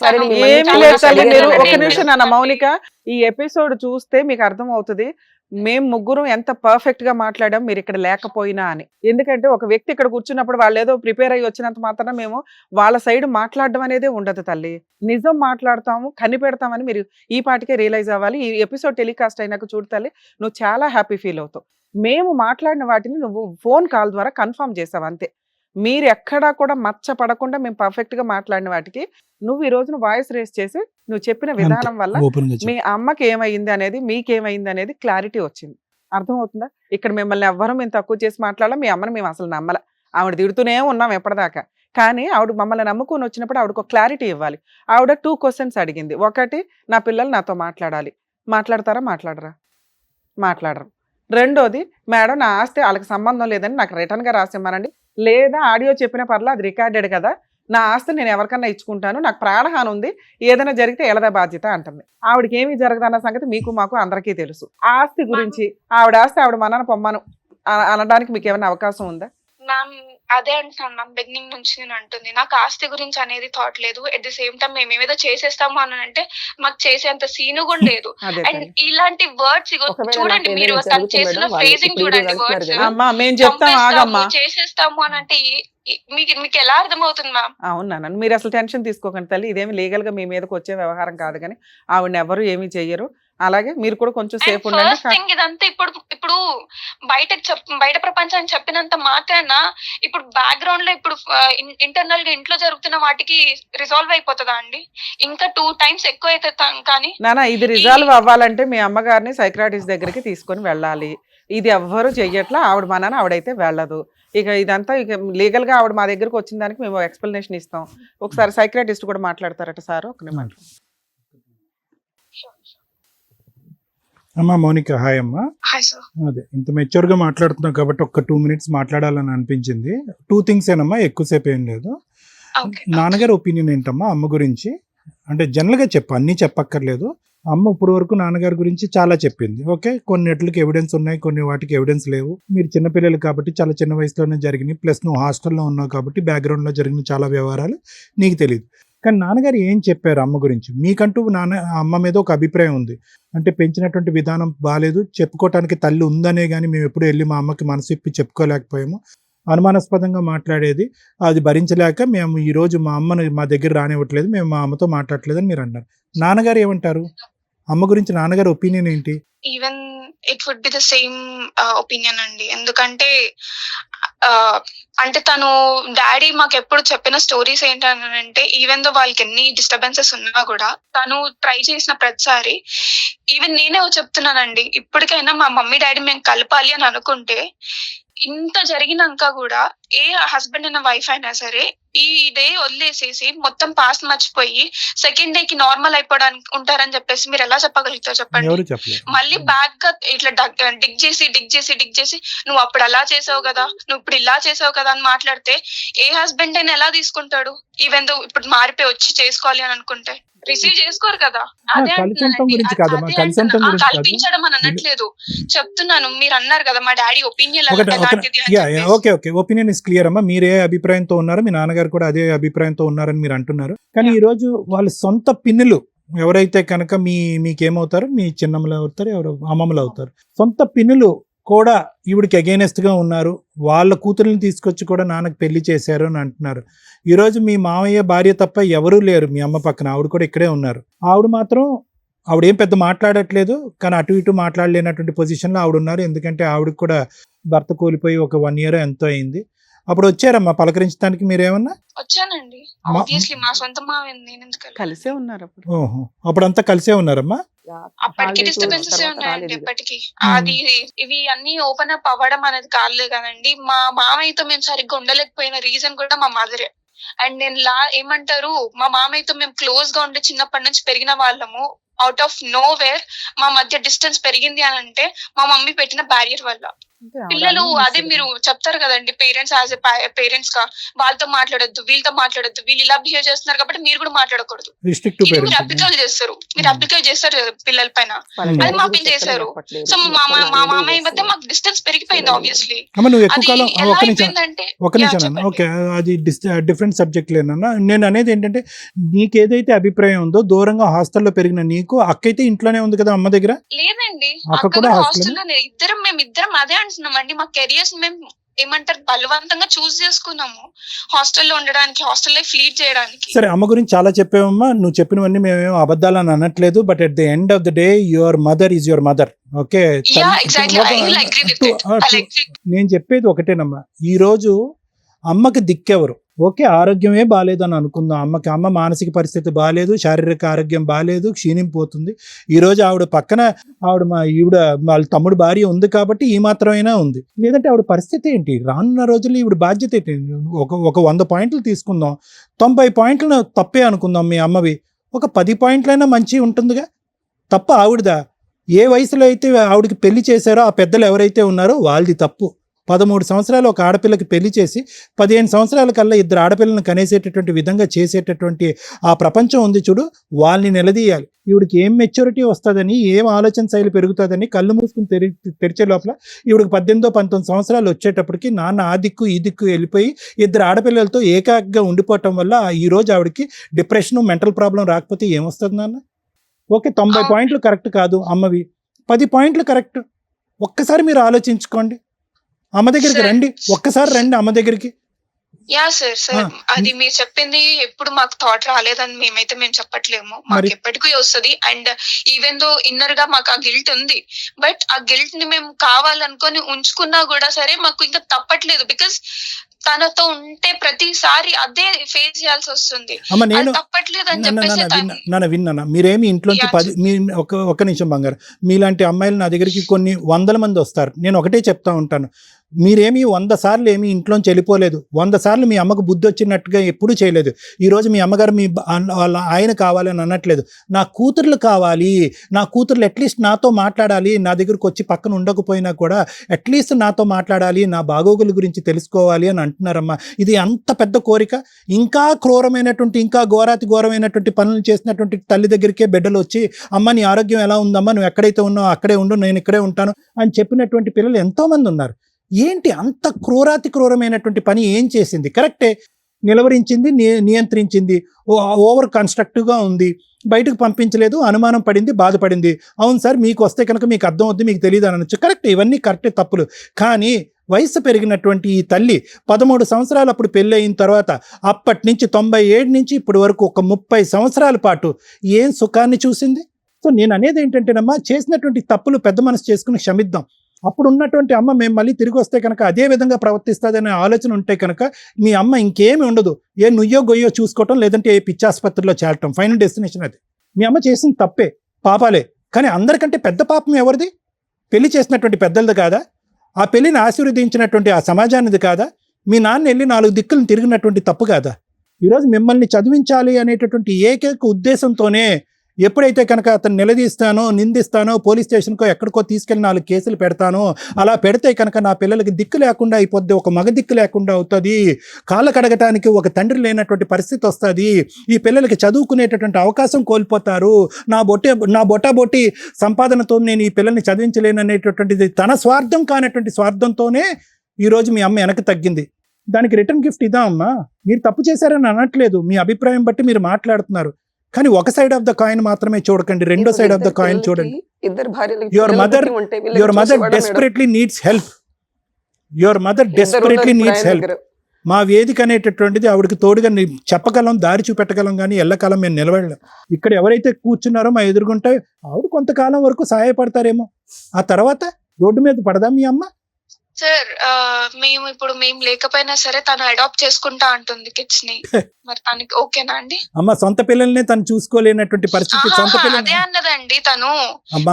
ఏమీ లేదు, ఒక నిమిషం నాన్న మౌనిక, ఈ ఎపిసోడ్ చూస్తే మీకు అర్థం అవుతుంది మేము ముగ్గురం ఎంత పర్ఫెక్ట్ గా మాట్లాడాం మీరు ఇక్కడ లేకపోయినా అని. ఎందుకంటే ఒక వ్యక్తి ఇక్కడ కూర్చున్నప్పుడు వాళ్ళు ఏదో ప్రిపేర్ అయ్యి వచ్చినంత మాత్రం మేము వాళ్ళ సైడ్ మాట్లాడడం అనేది ఉండదు తల్లి. నిజం మాట్లాడతాము, కనిపెడతామని మీరు ఈ పాటికే రియలైజ్ అవ్వాలి. ఈ ఎపిసోడ్ టెలికాస్ట్ అయినాక చూడు తల్లి, నువ్వు చాలా హ్యాపీ ఫీల్ అవుతావు. మేము మాట్లాడిన వాటిని నువ్వు ఫోన్ కాల్ ద్వారా కన్ఫర్మ్ చేసావు అంతే. మీరు ఎక్కడా కూడా మచ్చ పడకుండా మేము పర్ఫెక్ట్ గా మాట్లాడిన వాటికి నువ్వు ఈ రోజున వాయిస్ రేస్ చేసి నువ్వు చెప్పిన విధానం వల్ల మీ అమ్మకి ఏమైంది అనేది, మీకేమైంది అనేది క్లారిటీ వచ్చింది. అర్థమవుతుందా? ఇక్కడ మిమ్మల్ని ఎవ్వరూ మేము తక్కువ చేసి మాట్లాడాలి, మీ అమ్మని మేము అసలు నమ్మల. ఆవిడ తిడుతూనే ఉన్నాం ఎప్పటిదాకా, కానీ ఆవిడ మమ్మల్ని నమ్ముకొని వచ్చినప్పుడు ఆవిడకు ఒక క్లారిటీ ఇవ్వాలి. ఆవిడ 2 questions అడిగింది. ఒకటి, నా పిల్లలు నాతో మాట్లాడాలి, మాట్లాడతారా? మాట్లాడరు. రెండోది, మేడం నా ఆస్తి వాళ్ళకి సంబంధం లేదని నాకు రిటర్న్ గా రాసిమ్మనండి, లేదా ఆడియో చెప్పిన పర్లా అది రికార్డెడ్ కదా, నా ఆస్తి నేను ఎవరికన్నా ఇచ్చుకుంటాను, నాకు ప్రాణహాని ఉంది, ఏదైనా జరిగితే ఎలదా బాధ్యత అంటుంది. ఆవిడకి ఏమీ జరగదన్న సంగతి మీకు మాకు అందరికీ తెలుసు. ఆ ఆస్తి గురించి ఆవిడ ఆస్తి ఆవిడ మనన పొమ్మను అనడానికి మీకు ఏమైనా అవకాశం ఉందా? మ్యామ్ అదే అంటున్నాను మ్యామ్, బిగినింగ్ నుంచి నేను అంటుంది నాకు ఆస్తి గురించి అనేది థాట్ లేదు. ఎట్ ది సేమ్ టైం మేము ఏమేదో చేసేస్తాము అని అంటే మాకు చేసేంత సీను కూడా లేదు. అదే అండ్ ఇలాంటి వర్డ్స్ ఒకవేళ చూడండి, నాకు మీరు ఏదైనా తను జరుగుతుంది చేసిన మేడం, ఫ్రేజింగ్ వాళ్ళు చూడండి, ఇప్పుడు వర్డ్స్ అంటున్నారు అమ్మా మేము చెప్తాం, ఆగమ్మా. చేసేస్తాము అని అంటే మీకు ఎలా అర్థమవుతుంది మ్యామ్? అవునా, మీరు అసలు టెన్షన్ తీసుకోకండి తల్లి, ఇదేమి లీగల్ గా మీ మీదకి వచ్చే వ్యవహారం కాదు, కానీ ఆవిడని ఎవరు ఏమీ చెయ్యరు. అలాగే మీరు కూడా కొంచెం సేఫ్ ఉండండి. ఫస్ట్ థింగ్ ఇదంతా ఇప్పుడు బయట ప్రపంచానికి చెప్పినంత మాత్రాన ఇప్పుడు బ్యాక్గ్రౌండ్ లో ఇప్పుడు ఇంటర్నల్ గా ఇంట్లో జరుగుతున్న వాటికి రిజాల్వ్ అయిపోతుందా అండి? ఇంకా 2 times ఎక్కువ అయితే కానీ నానా ఇది రిజాల్వ్ అవ్వాలంటే మీ అమ్మగారిని సైక్రాటిస్ట్ దగ్గరికి తీసుకొని వెళ్ళాలి. ఇది ఎవ్వరు చెయ్యట్లా, ఆవిడ మనన ఆవిడైతే వెళ్ళదు. ఇక ఇదంతా ఇక లీగల్ గా ఆవిడ మా దగ్గరకు వచ్చిన దానికి మేము ఎక్స్ప్లెనేషన్ ఇస్తాం. ఒకసారి సైక్రాటిస్ట్ కూడా మాట్లాడతారట సార్, ఒక నిమిషం. అమ్మా మౌనిక, హాయ్ అమ్మా. Hi sir. అదే ఇంత మెచ్యూర్ గా మాట్లాడుతున్నావు కాబట్టి ఒక్క 2 minutes మాట్లాడాలని అనిపించింది. 2 things ఏనమ్మా, ఎక్కువసేపు ఏం లేదు. నాన్నగారి ఒపీనియన్ ఏంటమ్మా అమ్మ గురించి? అంటే జనరల్ గా చెప్పు, అన్నీ చెప్పక్కర్లేదు. అమ్మ ఇప్పుడు వరకు నాన్నగారి గురించి చాలా చెప్పింది. ఓకే, కొన్నిట్లకి ఎవిడెన్స్ ఉన్నాయి, కొన్ని వాటికి ఎవిడెన్స్ లేవు. మీరు చిన్నపిల్లలు కాబట్టి చాలా చిన్న వయసులోనే జరిగినాయి, ప్లస్ నువ్వు హాస్టల్లో ఉన్నావు కాబట్టి బ్యాక్గ్రౌండ్ లో జరిగిన చాలా వ్యవహారాలు నీకు తెలియదు. కానీ నాన్నగారు ఏం చెప్పారు అమ్మ గురించి? మీకంటూ అమ్మ మీద ఒక అభిప్రాయం ఉంది, అంటే పెంచినటువంటి విధానం బాగాలేదు, చెప్పుకోవటానికి తల్లి ఉందనే కానీ మేము ఎప్పుడు వెళ్ళి మా అమ్మకి మనసు ఇప్పి చెప్పుకోలేకపోయాము, అనుమానాస్పదంగా మాట్లాడేది, అది భరించలేక మేము ఈరోజు మా అమ్మను మా దగ్గర రానివ్వట్లేదు, మేము మా అమ్మతో మాట్లాడట్లేదు అని మీరు అన్నారు. నాన్నగారు ఏమంటారు అమ్మ గురించి? నాన్నగారి ఒపీనియన్ ఏంటి? Even it would be the same opinion అండి. ఎందుకంటే అంటే తను డాడీ మాకు ఎప్పుడు చెప్పిన స్టోరీస్ ఏంటంటే, ఈవెన్ దో వాళ్ళకి ఎన్ని డిస్టర్బెన్సెస్ ఉన్నా కూడా తను ట్రై చేసిన ప్రతిసారి, ఈవెన్ నేనే చెప్తున్నానండి, ఇప్పటికైనా మా మమ్మీ డాడీ మేము కలపాలి అని అనుకుంటే, ఇంత జరిగినాక కూడా ఏ హస్బెండ్ అయినా వైఫ్ అయినా సరే ఈ డే వదిలేసేసి మొత్తం పాస్ట్ మర్చిపోయి సెకండ్ డే కి నార్మల్ అయిపోవడానికి ఉంటారని చెప్పేసి మీరు ఎలా చెప్పగలుగుతారు చెప్పండి? మళ్ళీ బ్యాక్ గా ఇట్లా డిగ్ చేసి నువ్వు అప్పుడు అలా చేసావు కదా, నువ్వు ఇప్పుడు ఇలా చేసావు కదా అని మాట్లాడితే ఏ హస్బెండ్ అయినా ఎలా తీసుకుంటాడు? ఈవెన్ దో ఇప్పుడు మారిపోయి వచ్చి చేసుకోవాలి అని అనుకుంటే రిసీవ్ చేసుకోరు కదా. అదే కల్పించడం అని అనట్లేదు, చెప్తున్నాను. మీరు అన్నారు కదా మా daddy opinion opinion is clear అమ్మా. మీరే అభిప్రాయంతో ఉన్నారు, మీ నాన్నగారు కూడా అదే అభిప్రాయంతో ఉన్నారని మీరు అంటున్నారు. కానీ ఈ రోజు వాళ్ళ సొంత పిన్నులు ఎవరైతే కనుక మీకేమవుతారు, మీ చిన్నమ్మలు అవుతారు, ఎవరు అమ్మమ్మలు అవుతారు, సొంత పిన్నులు కూడా ఈవిడికి అగైనెస్ట్ గా ఉన్నారు, వాళ్ళ కూతుర్ని తీసుకొచ్చి కూడా నాన్నకు పెళ్లి చేశారు అని అంటున్నారు. ఈరోజు మీ మామయ్య భార్య తప్ప ఎవరూ లేరు మీ అమ్మ పక్కన, ఆవిడ కూడా ఇక్కడే ఉన్నారు. ఆవిడేం పెద్ద మాట్లాడట్లేదు, కానీ అటు ఇటు మాట్లాడలేనటువంటి పొజిషన్లో ఆవిడ ఉన్నారు. ఎందుకంటే ఆవిడకి కూడా భర్త కోల్పోయి ఒక 1 year ఎంతో అయింది. అప్పుడు వచ్చారమ్మా పలకరించడానికి, మీరేమన్నా? వచ్చానండి, ఆబ్వియస్లీ మా సొంత మామయ్య, నేను ఎందుకు కలిసే ఉన్నారు అప్పుడు. ఓహో, అప్పుడంతా కలిసే ఉన్నారమ్మా? అప్పటికి డిస్టర్బెన్సెస్ ఉన్నాయండి ఎప్పటికీ. అది ఇవి అన్ని ఓపెన్ అప్ అవ్వడం అనేది కాలేదు కదండి. మా మామయ్యతో మేము సరిగ్గా ఉండలేకపోయిన రీజన్ కూడా మా మదరే. అండ్ నేను ఏమంటారు, మా మామయ్యతో మేము క్లోజ్ గా ఉండి చిన్నప్పటి నుంచి పెరిగిన వాళ్ళము. అవుట్ ఆఫ్ నో వేర్ మా మధ్య డిస్టెన్స్ పెరిగింది అని అంటే మా మమ్మీ పెట్టిన బ్యారియర్ వల్ల. పిల్లలు అదే మీరు చెప్తారు కదండి, పేరెంట్స్ యాజ్ ఎ పేరెంట్స్ గా వాళ్ళతో మాట్లాడొద్దు, వీళ్ళతో మాట్లాడొద్దు, వీళ్ళు ఇలా బిహేవ్ చేస్తున్నారు కాబట్టి మీరు కూడా మాట్లాడకూడదు. మీరు అప్లికేట్ చేస్తారు, పిల్లల పైన, అది మా పిల్లలు చేశారు. సో మా మామయ్య మధ్య మాకు డిస్టెన్స్ పెరిగిపోయింది ఆబ్వియస్లీ. ఒక నిమిషం, ఓకే, అది డిఫరెంట్ సబ్జెక్ట్ లేనన్నా. నేను అనేది ఏంటంటే, నీకేదైతే అభిప్రాయం ఉందో, దూరంగా హాస్టల్లో పెరిగిన నీకు అక్కయితే ఇంట్లోనే ఉంది కదా అమ్మ దగ్గర? లేదండి, అక్క కూడా హాస్టల్లో. మేమిద్దరం అదే అంటున్నామండి, మా కెరియర్స్ మేము ఏమంటారు బలవంతంగా చూస్ చేసుకున్నాము హాస్టల్లో ఉండడానికి, హాస్టల్ లైఫ్ లీడ్ చేయడానికి. సరే, అమ్మ గురించి చాలా చెప్పావమ్మా, నువ్వు చెప్పినవన్నీ మేమేమో అబద్ధాలని అనట్లేదు, but at the end of the day your mother is your mother. Okay, నేను చెప్పేది ఒకటేనమ్మా, ఈ రోజు అమ్మకి దిక్కెవరు? ఓకే, ఆరోగ్యమే బాగాలేదని అనుకుందాం, అమ్మ మానసిక పరిస్థితి బాగాలేదు, శారీరక ఆరోగ్యం బాగాలేదు, క్షీణింపోతుంది. ఈరోజు ఆవిడ పక్కన వాళ్ళ తమ్ముడు భార్య ఉంది కాబట్టి ఈ మాత్రమైనా ఉంది, లేదంటే ఆవిడ పరిస్థితి ఏంటి? రానున్న రోజుల్లో ఈవిడ బాధ్యత ఏంటి? ఒక 100 points తీసుకుందాం, 90 points తప్పే అనుకుందాం మీ అమ్మవి, ఒక 10 points మంచి ఉంటుందిగా. తప్ప ఆవిడదా? ఏ వయసులో అయితే ఆవిడకి పెళ్లి చేశారో ఆ పెద్దలు ఎవరైతే ఉన్నారో వాళ్ళది తప్పు. 13 సంవత్సరాలు ఒక ఆడపిల్లకి పెళ్లి చేసి 15 సంవత్సరాల కల్లా ఇద్దరు ఆడపిల్లలను కనేసేటటువంటి విధంగా చేసేటటువంటి ఆ ప్రపంచం ఉంది చూడు, వాళ్ళని నిలదీయాలి. ఈవిడికి ఏం మెచ్యూరిటీ వస్తుందని, ఏం ఆలోచన శైలి పెరుగుతుందని కళ్ళు మూసుకుని తెరిచే లోపల ఈవిడికి 18-19 సంవత్సరాలు వచ్చేటప్పటికి నాన్న ఆ దిక్కు ఈ దిక్కు వెళ్ళిపోయి ఇద్దరు ఆడపిల్లలతో ఏకాగ్గా ఉండిపోవటం వల్ల ఈరోజు ఆవిడకి డిప్రెషన్, మెంటల్ ప్రాబ్లం రాకపోతే ఏమొస్తుంది నాన్న? ఓకే, 90 పాయింట్లు కరెక్ట్ కాదు అమ్మవి, 10 పాయింట్లు కరెక్ట్. ఒక్కసారి మీరు ఆలోచించుకోండి. అమ్మ దగ్గరికి రండి, ఒక్కసారి రండి అమ్మ దగ్గరికి. యా సార్ అది మీరు చెప్పింది ఎప్పుడు మాకు థాట్ రాలేదని మేము చెప్పట్లేము, మాకు ఎప్పటికీ వస్తుంది. అండ్ ఈవెన్ దో ఇన్నర్ గా మాకు ఆ గిల్ట్ ఉంది, బట్ ఆ గిల్ట్ ని మేము కావాలనుకొని ఉంచుకున్నా కూడా సరే మాకు ఇంకా తప్పట్లేదు. బికాస్ తనతో ఉంటే ప్రతిసారి అదే ఫేస్ చేయాల్సి వస్తుంది, తప్పట్లేదు అని చెప్పేసి. విన్నా మీరేమి ఇంట్లోంచి 10 ఒక నిమిషం బంగారు, మీలాంటి అమ్మాయిలు నా దగ్గరికి కొన్ని 100 మంది వస్తారు. నేను ఒకటే చెప్తా ఉంటాను, మీరేమి 100 సార్లు ఏమి ఇంట్లోంచి వెళ్ళిపోలేదు, 100 సార్లు మీ అమ్మకు బుద్ధి వచ్చినట్టుగా ఎప్పుడూ చేయలేదు. ఈరోజు మీ అమ్మగారు మీ వాళ్ళ ఆయన కావాలని అనట్లేదు, నా కూతుర్లు కావాలి, నా కూతుర్లు అట్లీస్ట్ నాతో మాట్లాడాలి, నా దగ్గరకు వచ్చి పక్కన ఉండకపోయినా కూడా అట్లీస్ట్ నాతో మాట్లాడాలి, నా బాగోగుల గురించి తెలుసుకోవాలి అని అంటున్నారమ్మా. ఇది అంత పెద్ద కోరిక. ఇంకా క్రూరమైనటువంటి, ఇంకా ఘోరమైనటువంటి పనులు చేసినటువంటి తల్లి దగ్గరికే బిడ్డలు వచ్చి, అమ్మ నీ ఆరోగ్యం ఎలా ఉందమ్మా, నువ్వు ఎక్కడైతే ఉన్నావు అక్కడే ఉండు, నేను ఇక్కడే ఉంటాను అని చెప్పినటువంటి పిల్లలు ఎంతోమంది ఉన్నారు. ఏంటి అంత క్రూరమైనటువంటి పని ఏం చేసింది? కరెక్టే, నిలవరించింది, నియంత్రించింది, ఓవర్ కన్స్ట్రక్టివ్గా ఉంది, బయటకు పంపించలేదు, అనుమానం పడింది, బాధపడింది. అవును సార్, మీకు వస్తే కనుక మీకు అర్థం అవుద్ది, మీకు తెలియదు అనొచ్చు. కరెక్ట్, ఇవన్నీ కరెక్టే, తప్పులు. కానీ వయసు పెరిగినటువంటి ఈ తల్లి 13 సంవత్సరాలు అప్పుడు పెళ్ళి అయిన తర్వాత అప్పటి నుంచి 97 నుంచి ఇప్పటి వరకు ఒక 30 సంవత్సరాల పాటు ఏం సుఖాన్ని చూసింది? సో నేను అనేది ఏంటంటేనమ్మా, చేసినటువంటి తప్పులు పెద్ద మనసు చేసుకుని క్షమిద్దాం. అప్పుడు ఉన్నటువంటి అమ్మ మేము మళ్ళీ తిరిగి వస్తే కనుక అదే విధంగా ప్రవర్తిస్తుందనే ఆలోచన ఉంటే కనుక మీ అమ్మ ఇంకేమి ఉండదు. ఏ నుయ్యో గొయ్యో చూసుకోవటం, లేదంటే ఏ పిచ్చాసుపత్రిలో చేరటం, ఫైనల్ డెస్టినేషన్ అది. మీ అమ్మ చేసిన తప్పే, పాపాలే. కానీ అందరికంటే పెద్ద పాపం ఎవరిది? పెళ్లి చేసినటువంటి పెద్దలది కాదా? ఆ పెళ్లిని ఆశీర్వదించినటువంటి ఆ సమాజానిది కాదా? మీ నాన్న వెళ్ళి 4 దిక్కులను తిరిగినటువంటి తప్పు కాదా? ఈరోజు మిమ్మల్ని చదివించాలి అనేటటువంటి ఏకైక ఉద్దేశంతోనే ఎప్పుడైతే కనుక అతను నిలదీస్తానో, నిందిస్తానో, పోలీస్ స్టేషన్కో ఎక్కడికో తీసుకెళ్ళి 4 కేసులు పెడతానో, అలా పెడితే కనుక నా పిల్లలకి దిక్కు లేకుండా అయిపోద్ది, ఒక మగ దిక్కు లేకుండా అవుతుంది, కాళ్ళ కడగటానికి ఒక తండ్రి లేనటువంటి పరిస్థితి వస్తుంది, ఈ పిల్లలకి చదువుకునేటటువంటి అవకాశం కోల్పోతారు, నా బొటాబొట్టి సంపాదనతో నేను ఈ పిల్లల్ని చదివించలేననేటటువంటిది తన స్వార్థం కానటువంటి స్వార్థంతోనే ఈరోజు మీ అమ్మ వెనక్కి తగ్గింది. దానికి రిటర్న్ గిఫ్ట్ ఇదా అమ్మా? మీరు తప్పు చేశారని అనట్లేదు, మీ అభిప్రాయం బట్టి మీరు మాట్లాడుతున్నారు. కానీ ఒక సైడ్ ఆఫ్ ద కాయిన్ మాత్రమే చూడకండి, రెండో సైడ్ ఆఫ్ ద కాయిన్ చూడండి. Your mother desperately needs help. మా వేదిక అనేటటువంటిది ఆవిడకి తోడుగా చెప్పగలం, దారి చూపెట్టగలం, కానీ ఎల్లకాలం మేము నిలబడలేం. ఇక్కడ ఎవరైతే కూర్చున్నారో మా ఎదురుగుంటే ఆవిడ కొంతకాలం వరకు సహాయపడతారేమో, ఆ తర్వాత రోడ్డు మీద పడదా మీ అమ్మ? సార్ మేము లేకపోయినా సరే తను అడాప్ట్ చేసుకుంటా అంటుంది కిడ్స్ ని, మరి తనకి ఓకేనా అండి? అమ్మ సొంత పిల్లల్నే తను చూసుకోలేనటువంటి పరిస్థితి. సొంత పిల్లలు అదే అన్నదండి తను,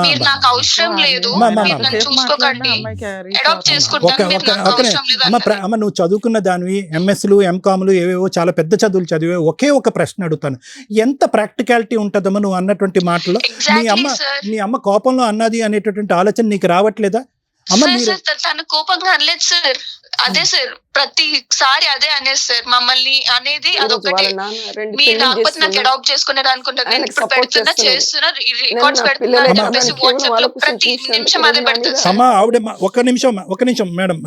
మీరు నాకు అవసరం లేదు, నన్ను చూసుకోకండి, అడాప్ట్ చేసుకుంటాను, మీరు నాకు అవసరం లేదు. అమ్మ నువ్వు చదువుకున్న దానివి, ఎంఎస్లు, ఎంకామ్లు, ఏవేవో చాలా పెద్ద చదువులు చదివే, ఒకే ఒక ప్రశ్న అడుగుతాను, ఎంత ప్రాక్టికాలిటీ ఉంటుందమ్మా నువ్వు అన్నటువంటి మాటలో? మీ అమ్మ కోపంలో అన్నది అనేటటువంటి ఆలోచన నీకు రావట్లేదా? తన కోపంగా అనలేదు సార్, అదే సార్ ప్రతిసారి అదే అనేది సార్ మమ్మల్ని అనేది అదొకటి. మీరు రాకపోతే నాకు అడాప్ట్ చేసుకునేది అనుకుంటారు, నేను ఇప్పుడు పెడుతున్నా, చేస్తున్నా, రికార్డ్స్ పెడుతున్నా అని చెప్పేసి వాట్సాప్ లో ప్రతి నిమిషం అదే పెడుతుంది. అమ్మా ఆవిడ ఒక్క నిమిషం మేడం,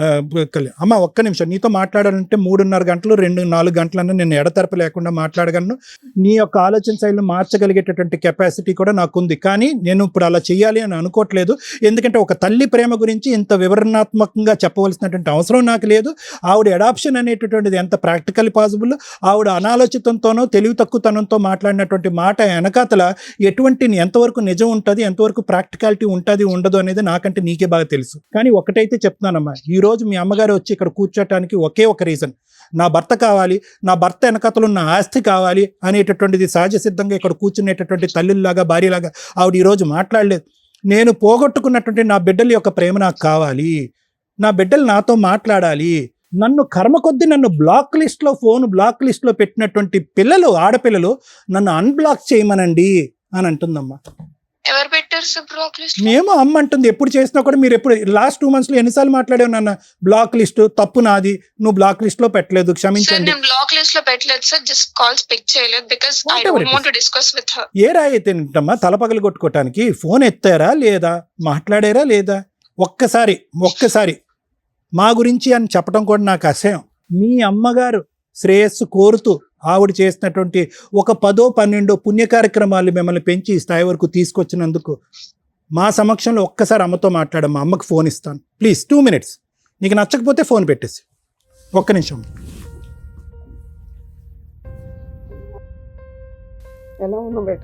అమ్మ ఒక్క నిమిషం, నీతో మాట్లాడాలంటే 3.5 గంటలు 2-4 గంటలన్నా నేను ఎడతెరప లేకుండా మాట్లాడగలను. నీ యొక్క ఆలోచన శైలిని మార్చగలిగేటటువంటి కెపాసిటీ కూడా నాకుంది. కానీ నేను ఇప్పుడు అలా చెయ్యాలి అని అనుకోవట్లేదు, ఎందుకంటే ఒక తల్లి ప్రేమ గురించి ఇంత వివరణాత్మకంగా చెప్పవలసినటువంటి అవసరం నాకు లేదు. ఆవిడ అడాప్షన్ అనేటటువంటిది ఎంత ప్రాక్టికల్ పాసిబుల్, ఆవిడ అనాలోచితంతోనో తెలివి తక్కువతనంతో మాట్లాడినటువంటి మాట వెనకాతల ఎటువంటి ఎంతవరకు నిజం ఉంటుంది, ఎంతవరకు ప్రాక్టికాలిటీ ఉంటుంది ఉండదు అనేది నాకంటే నీకే బాగా తెలుసు. కానీ ఒకటైతే చెప్తున్నానమ్మా, ఈ రోజు మీ అమ్మగారు వచ్చి ఇక్కడ కూర్చోటానికి ఒకే ఒక రీజన్, నా భర్త కావాలి, నా భర్త వెనకాతలు ఉన్న ఆస్తి కావాలి అనేటటువంటిది సహజ సిద్ధంగా ఇక్కడ కూర్చునేటటువంటి తల్లిలాగా, భార్యలాగా ఆవిడ ఈరోజు మాట్లాడలేదు. నేను పోగొట్టుకున్నటువంటి నా బిడ్డల యొక్క ప్రేమ నాకు కావాలి, నా బిడ్డలు నాతో మాట్లాడాలి, నన్ను కర్మ కొద్దీ నన్ను ఫోన్ బ్లాక్ లిస్ట్లో పెట్టినటువంటి పిల్లలు, ఆడపిల్లలు నన్ను అన్బ్లాక్ చేయమనండి అని అంటుందమ్మా. ఎవరు పెట్టారు సార్ బ్లాక్ లిస్ట్? మేము అమ్మ అంటుంది ఎప్పుడు చేసినా కూడా మీరు ఎప్పుడు లాస్ట్ 2 months లో ఎన్నిసార్లు మాట్లాడావు నాన్న? బ్లాక్ లిస్ట్ తప్పు నాది, నువ్వు బ్లాక్ లిస్ట్ లో పెట్టలేదు, సార్ క్షమించండి. నేను బ్లాక్ లిస్ట్ లో పెట్టలేదు సార్, జస్ట్ కాల్స్ పిక్ చేయలేదు because I Whatever don't it want to discuss with her. ఏ రాయి అయితే ఏంటమ్మా తలపగలు కొట్టుకోవటానికి? ఫోన్ ఎత్తారా లేదా, మాట్లాడారా లేదా? ఒక్కసారి మా గురించి అని చెప్పడం కూడా నాకు అసహ్యం. మీ అమ్మగారు శ్రేయస్సు కోరుతూ ఆవిడ చేసినటువంటి ఒక 10-12 పుణ్య కార్యక్రమాలు మిమ్మల్ని పెంచి ఈ స్థాయి వరకు తీసుకొచ్చినందుకు మా సమక్షంలో ఒక్కసారి అమ్మతో మాట్లాడమ్మా. అమ్మకి ఫోన్ ఇస్తాను ప్లీజ్, 2 minutes. నీకు నచ్చకపోతే ఫోన్ పెట్టేసి. ఒక్క నిమిషం. ఎలా ఉన్నావు బేట?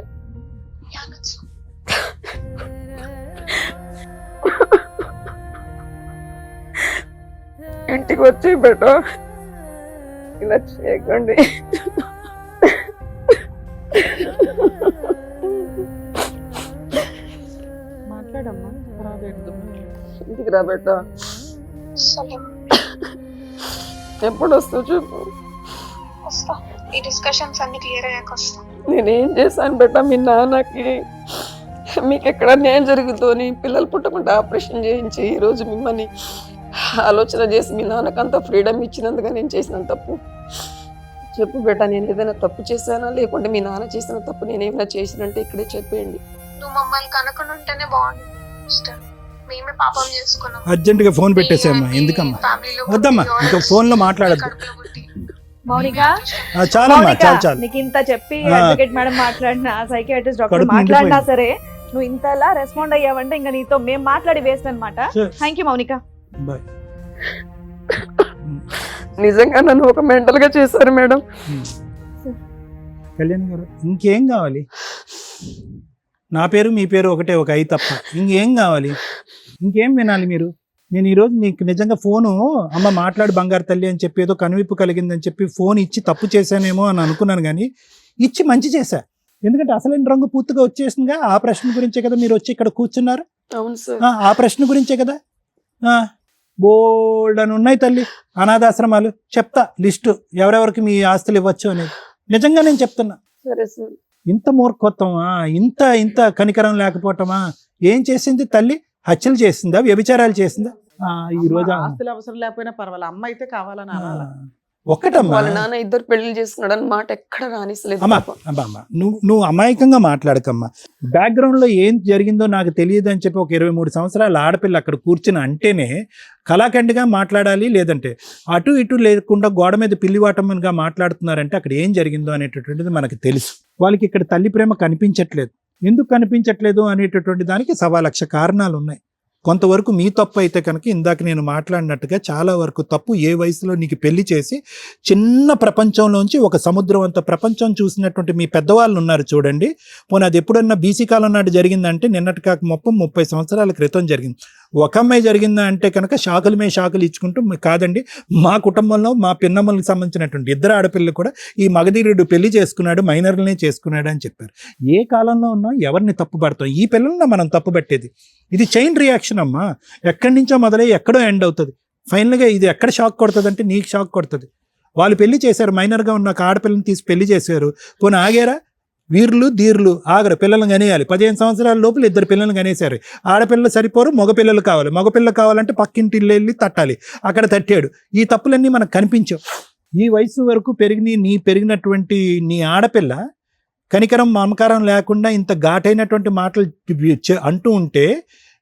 ఇంటికి వచ్చి బేట ఇలా చేయకండి. మాట్లాడమ్మా, రాలేదు. ఇంటికి రా బేట. ఎప్పుడు వస్తావు చెప్పు. వస్తా, ఈ డిస్కషన్స్ అన్ని క్లియర్ అయ్యాక వస్తా. నేనేం చేశాను బేట మీ నాన్నకి? మీకు ఎక్కడ న్యాయం జరుగుతుందని పిల్లలు పుట్టకుండా ఆపరేషన్ చేయించి ఈరోజు మిమ్మల్ని ఆలోచన చేసి మీ నాన్నకు అంత ఫ్రీడమ్ ఇచ్చినందుకు నేను చేసిన తప్పు చెప్పు బేట. నేను ఏదైనా తప్పు చేశానా, లేకుంటే మీ నాన్న చేసిన తప్పు నేను ఏమైనా చేసినంటే ఇక్కడే చెప్పేయండి. నువ్వు మమ్మల్ని కనుక్కొని ఉంటేనే బాగుంది సిస్టర్. మేమే పాపం చేసుకున్నాం. అర్జెంటుగా ఫోన్ పెట్టేసామ్మా. ఎందుకమ్మా? వద్దమ్మా, ఇంకా ఫోన్లో మాట్లాడద్దు. మౌనిక, చాలమ్మా, మౌనిక, చాలు. నీకు ఇంత చెప్పి ఆ. అడ్వకేట్ మేడం మాట్లాడినా, సైకియాట్రిస్ట్ డాక్టర్ కడుపు మాట్లాడినా నిండిపోయింది. సరే నువ్వు ఇంతలా రెస్పాండ్ అయ్యావంటే ఇంకా నీతో మేము మాట్లాడి వేస్ట్ అనమాట. Sure. Thank you Mounika. Bye. నిజంగా నన్ను ఒక మెంటల్ గా చేశారు మేడం. కళ్యాణ్ గారు ఇంకేం కావాలి? నా పేరు మీ పేరు ఒకటే, ఒక ఐ తప్ప ఇంకేం కావాలి? ఇంకేం వినాలి మీరు? నేను ఈరోజు నీకు నిజంగా ఫోను అమ్మ మాట్లాడు బంగారు తల్లి అని చెప్పి ఏదో కనువిప్పు కలిగిందని చెప్పి ఫోన్ ఇచ్చి తప్పు చేశానేమో అని అనుకున్నాను, కానీ ఇచ్చి మంచి చేశా. ఎందుకంటే అసలైన రంగు పూర్తిగా వచ్చేసిందిగా. ఆ ప్రశ్న గురించే కదా మీరు వచ్చి ఇక్కడ కూర్చున్నారు. అవును సార్. ఆ ప్రశ్న గురించే కదా. బోల్డ్ అని ఉన్నాయి తల్లి అనాథాశ్రమాలు. చెప్తా లిస్టు ఎవరెవరికి మీ ఆస్తులు ఇవ్వచ్చు అనేది. నిజంగా నేను చెప్తున్నా. సరే సార్. ఇంత మూర్ఖత్వమా, ఇంత కనికరం లేకపోవటమా? ఏం చేసింది తల్లి? హత్యలు చేసిందా, వ్యభిచారాలు చేసిందా? ఈ రోజు ఆస్తులు అవసరం లేకపోయినా పర్వాలేదు, అమ్మ అయితే కావాలని అనాలా? ఒక్కటమ్మా, వాళ్ళ నాన్న 2 పెళ్లి చేసుకున్నాడు అని మాట ఎక్కడ రానిస్తలేదు. అమ్మా నువ్వు అమాయకంగా మాట్లాడకమ్మా. బ్యాక్గ్రౌండ్ లో ఏం జరిగిందో నాకు తెలియదు అని చెప్పి ఒక 23 సంవత్సరాల ఆడపిల్ల అక్కడ కూర్చుని అంటేనే కళాఖండిగా మాట్లాడాలి. లేదంటే అటు ఇటు లేకుండా గోడ మీద పిల్లివాటంగా మాట్లాడుతున్నారంటే అక్కడ ఏం జరిగిందో అనేటటువంటిది మనకు తెలుసు. వాళ్ళకి ఇక్కడ తల్లి ప్రేమ కనిపించట్లేదు. ఎందుకు కనిపించట్లేదు అనేటటువంటి దానికి 1,00,000 కారణాలు ఉన్నాయి. కొంతవరకు మీ తప్పు అయితే కనుక ఇందాక నేను మాట్లాడినట్టుగా చాలా వరకు తప్పు. ఏ వయసులో నీకు పెళ్లి చేసి చిన్న ప్రపంచంలోంచి ఒక సముద్రం అంత ప్రపంచం చూసినటువంటి మీ పెద్దవాళ్ళు ఉన్నారు చూడండి. పోనీ అది ఎప్పుడన్నా బీసీ కాలం నాటి జరిగిందంటే నిన్నటి కాక 30 సంవత్సరాల క్రితం జరిగింది. ఒక అమ్మాయి జరిగిందా అంటే కనుక షాకులు ఇచ్చుకుంటూ కాదండి, మా కుటుంబంలో మా పిన్నమ్మలకు సంబంధించినటువంటి 2 ఆడపిల్లలు కూడా ఈ మగధీరుడు పెళ్లి చేసుకున్నాడు, మైనర్లనే చేసుకున్నాడు అని చెప్పారు. ఏ కాలంలో ఉన్నా ఎవరిని తప్పు పడతాం? ఈ పిల్లల్ని మనం తప్పు పట్టేది. ఇది చైన్ రియాక్షన్ అమ్మా. ఎక్కడి నుంచో మొదలై ఎక్కడో ఎండ్ అవుతుంది. ఫైనల్గా ఇది ఎక్కడ షాక్ కొడుతుంది అంటే నీకు షాక్ కొడుతుంది. వాళ్ళు పెళ్లి చేశారు, మైనర్గా ఉన్న ఒక ఆడపిల్లని తీసి పెళ్లి చేశారు. పోనీ ఆగారా? వీరులు ధీరులు ఆగరు, పిల్లలను కనేయాలి. 15 సంవత్సరాల లోపల 2 పిల్లలను కనేశారు. ఆడపిల్లలు సరిపోరు, మగపిల్లలు కావాలి. మగపిల్లలు కావాలంటే పక్కింటి ఇల్లు వెళ్ళి తట్టాలి, అక్కడ తట్టాడు. ఈ తప్పులన్నీ మనకు కనిపించవు. ఈ వయసు వరకు పెరిగినటువంటి నీ ఆడపిల్ల కనికరం మమకారం లేకుండా ఇంత ఘాటైనటువంటి మాటలు అంటూ ఉంటే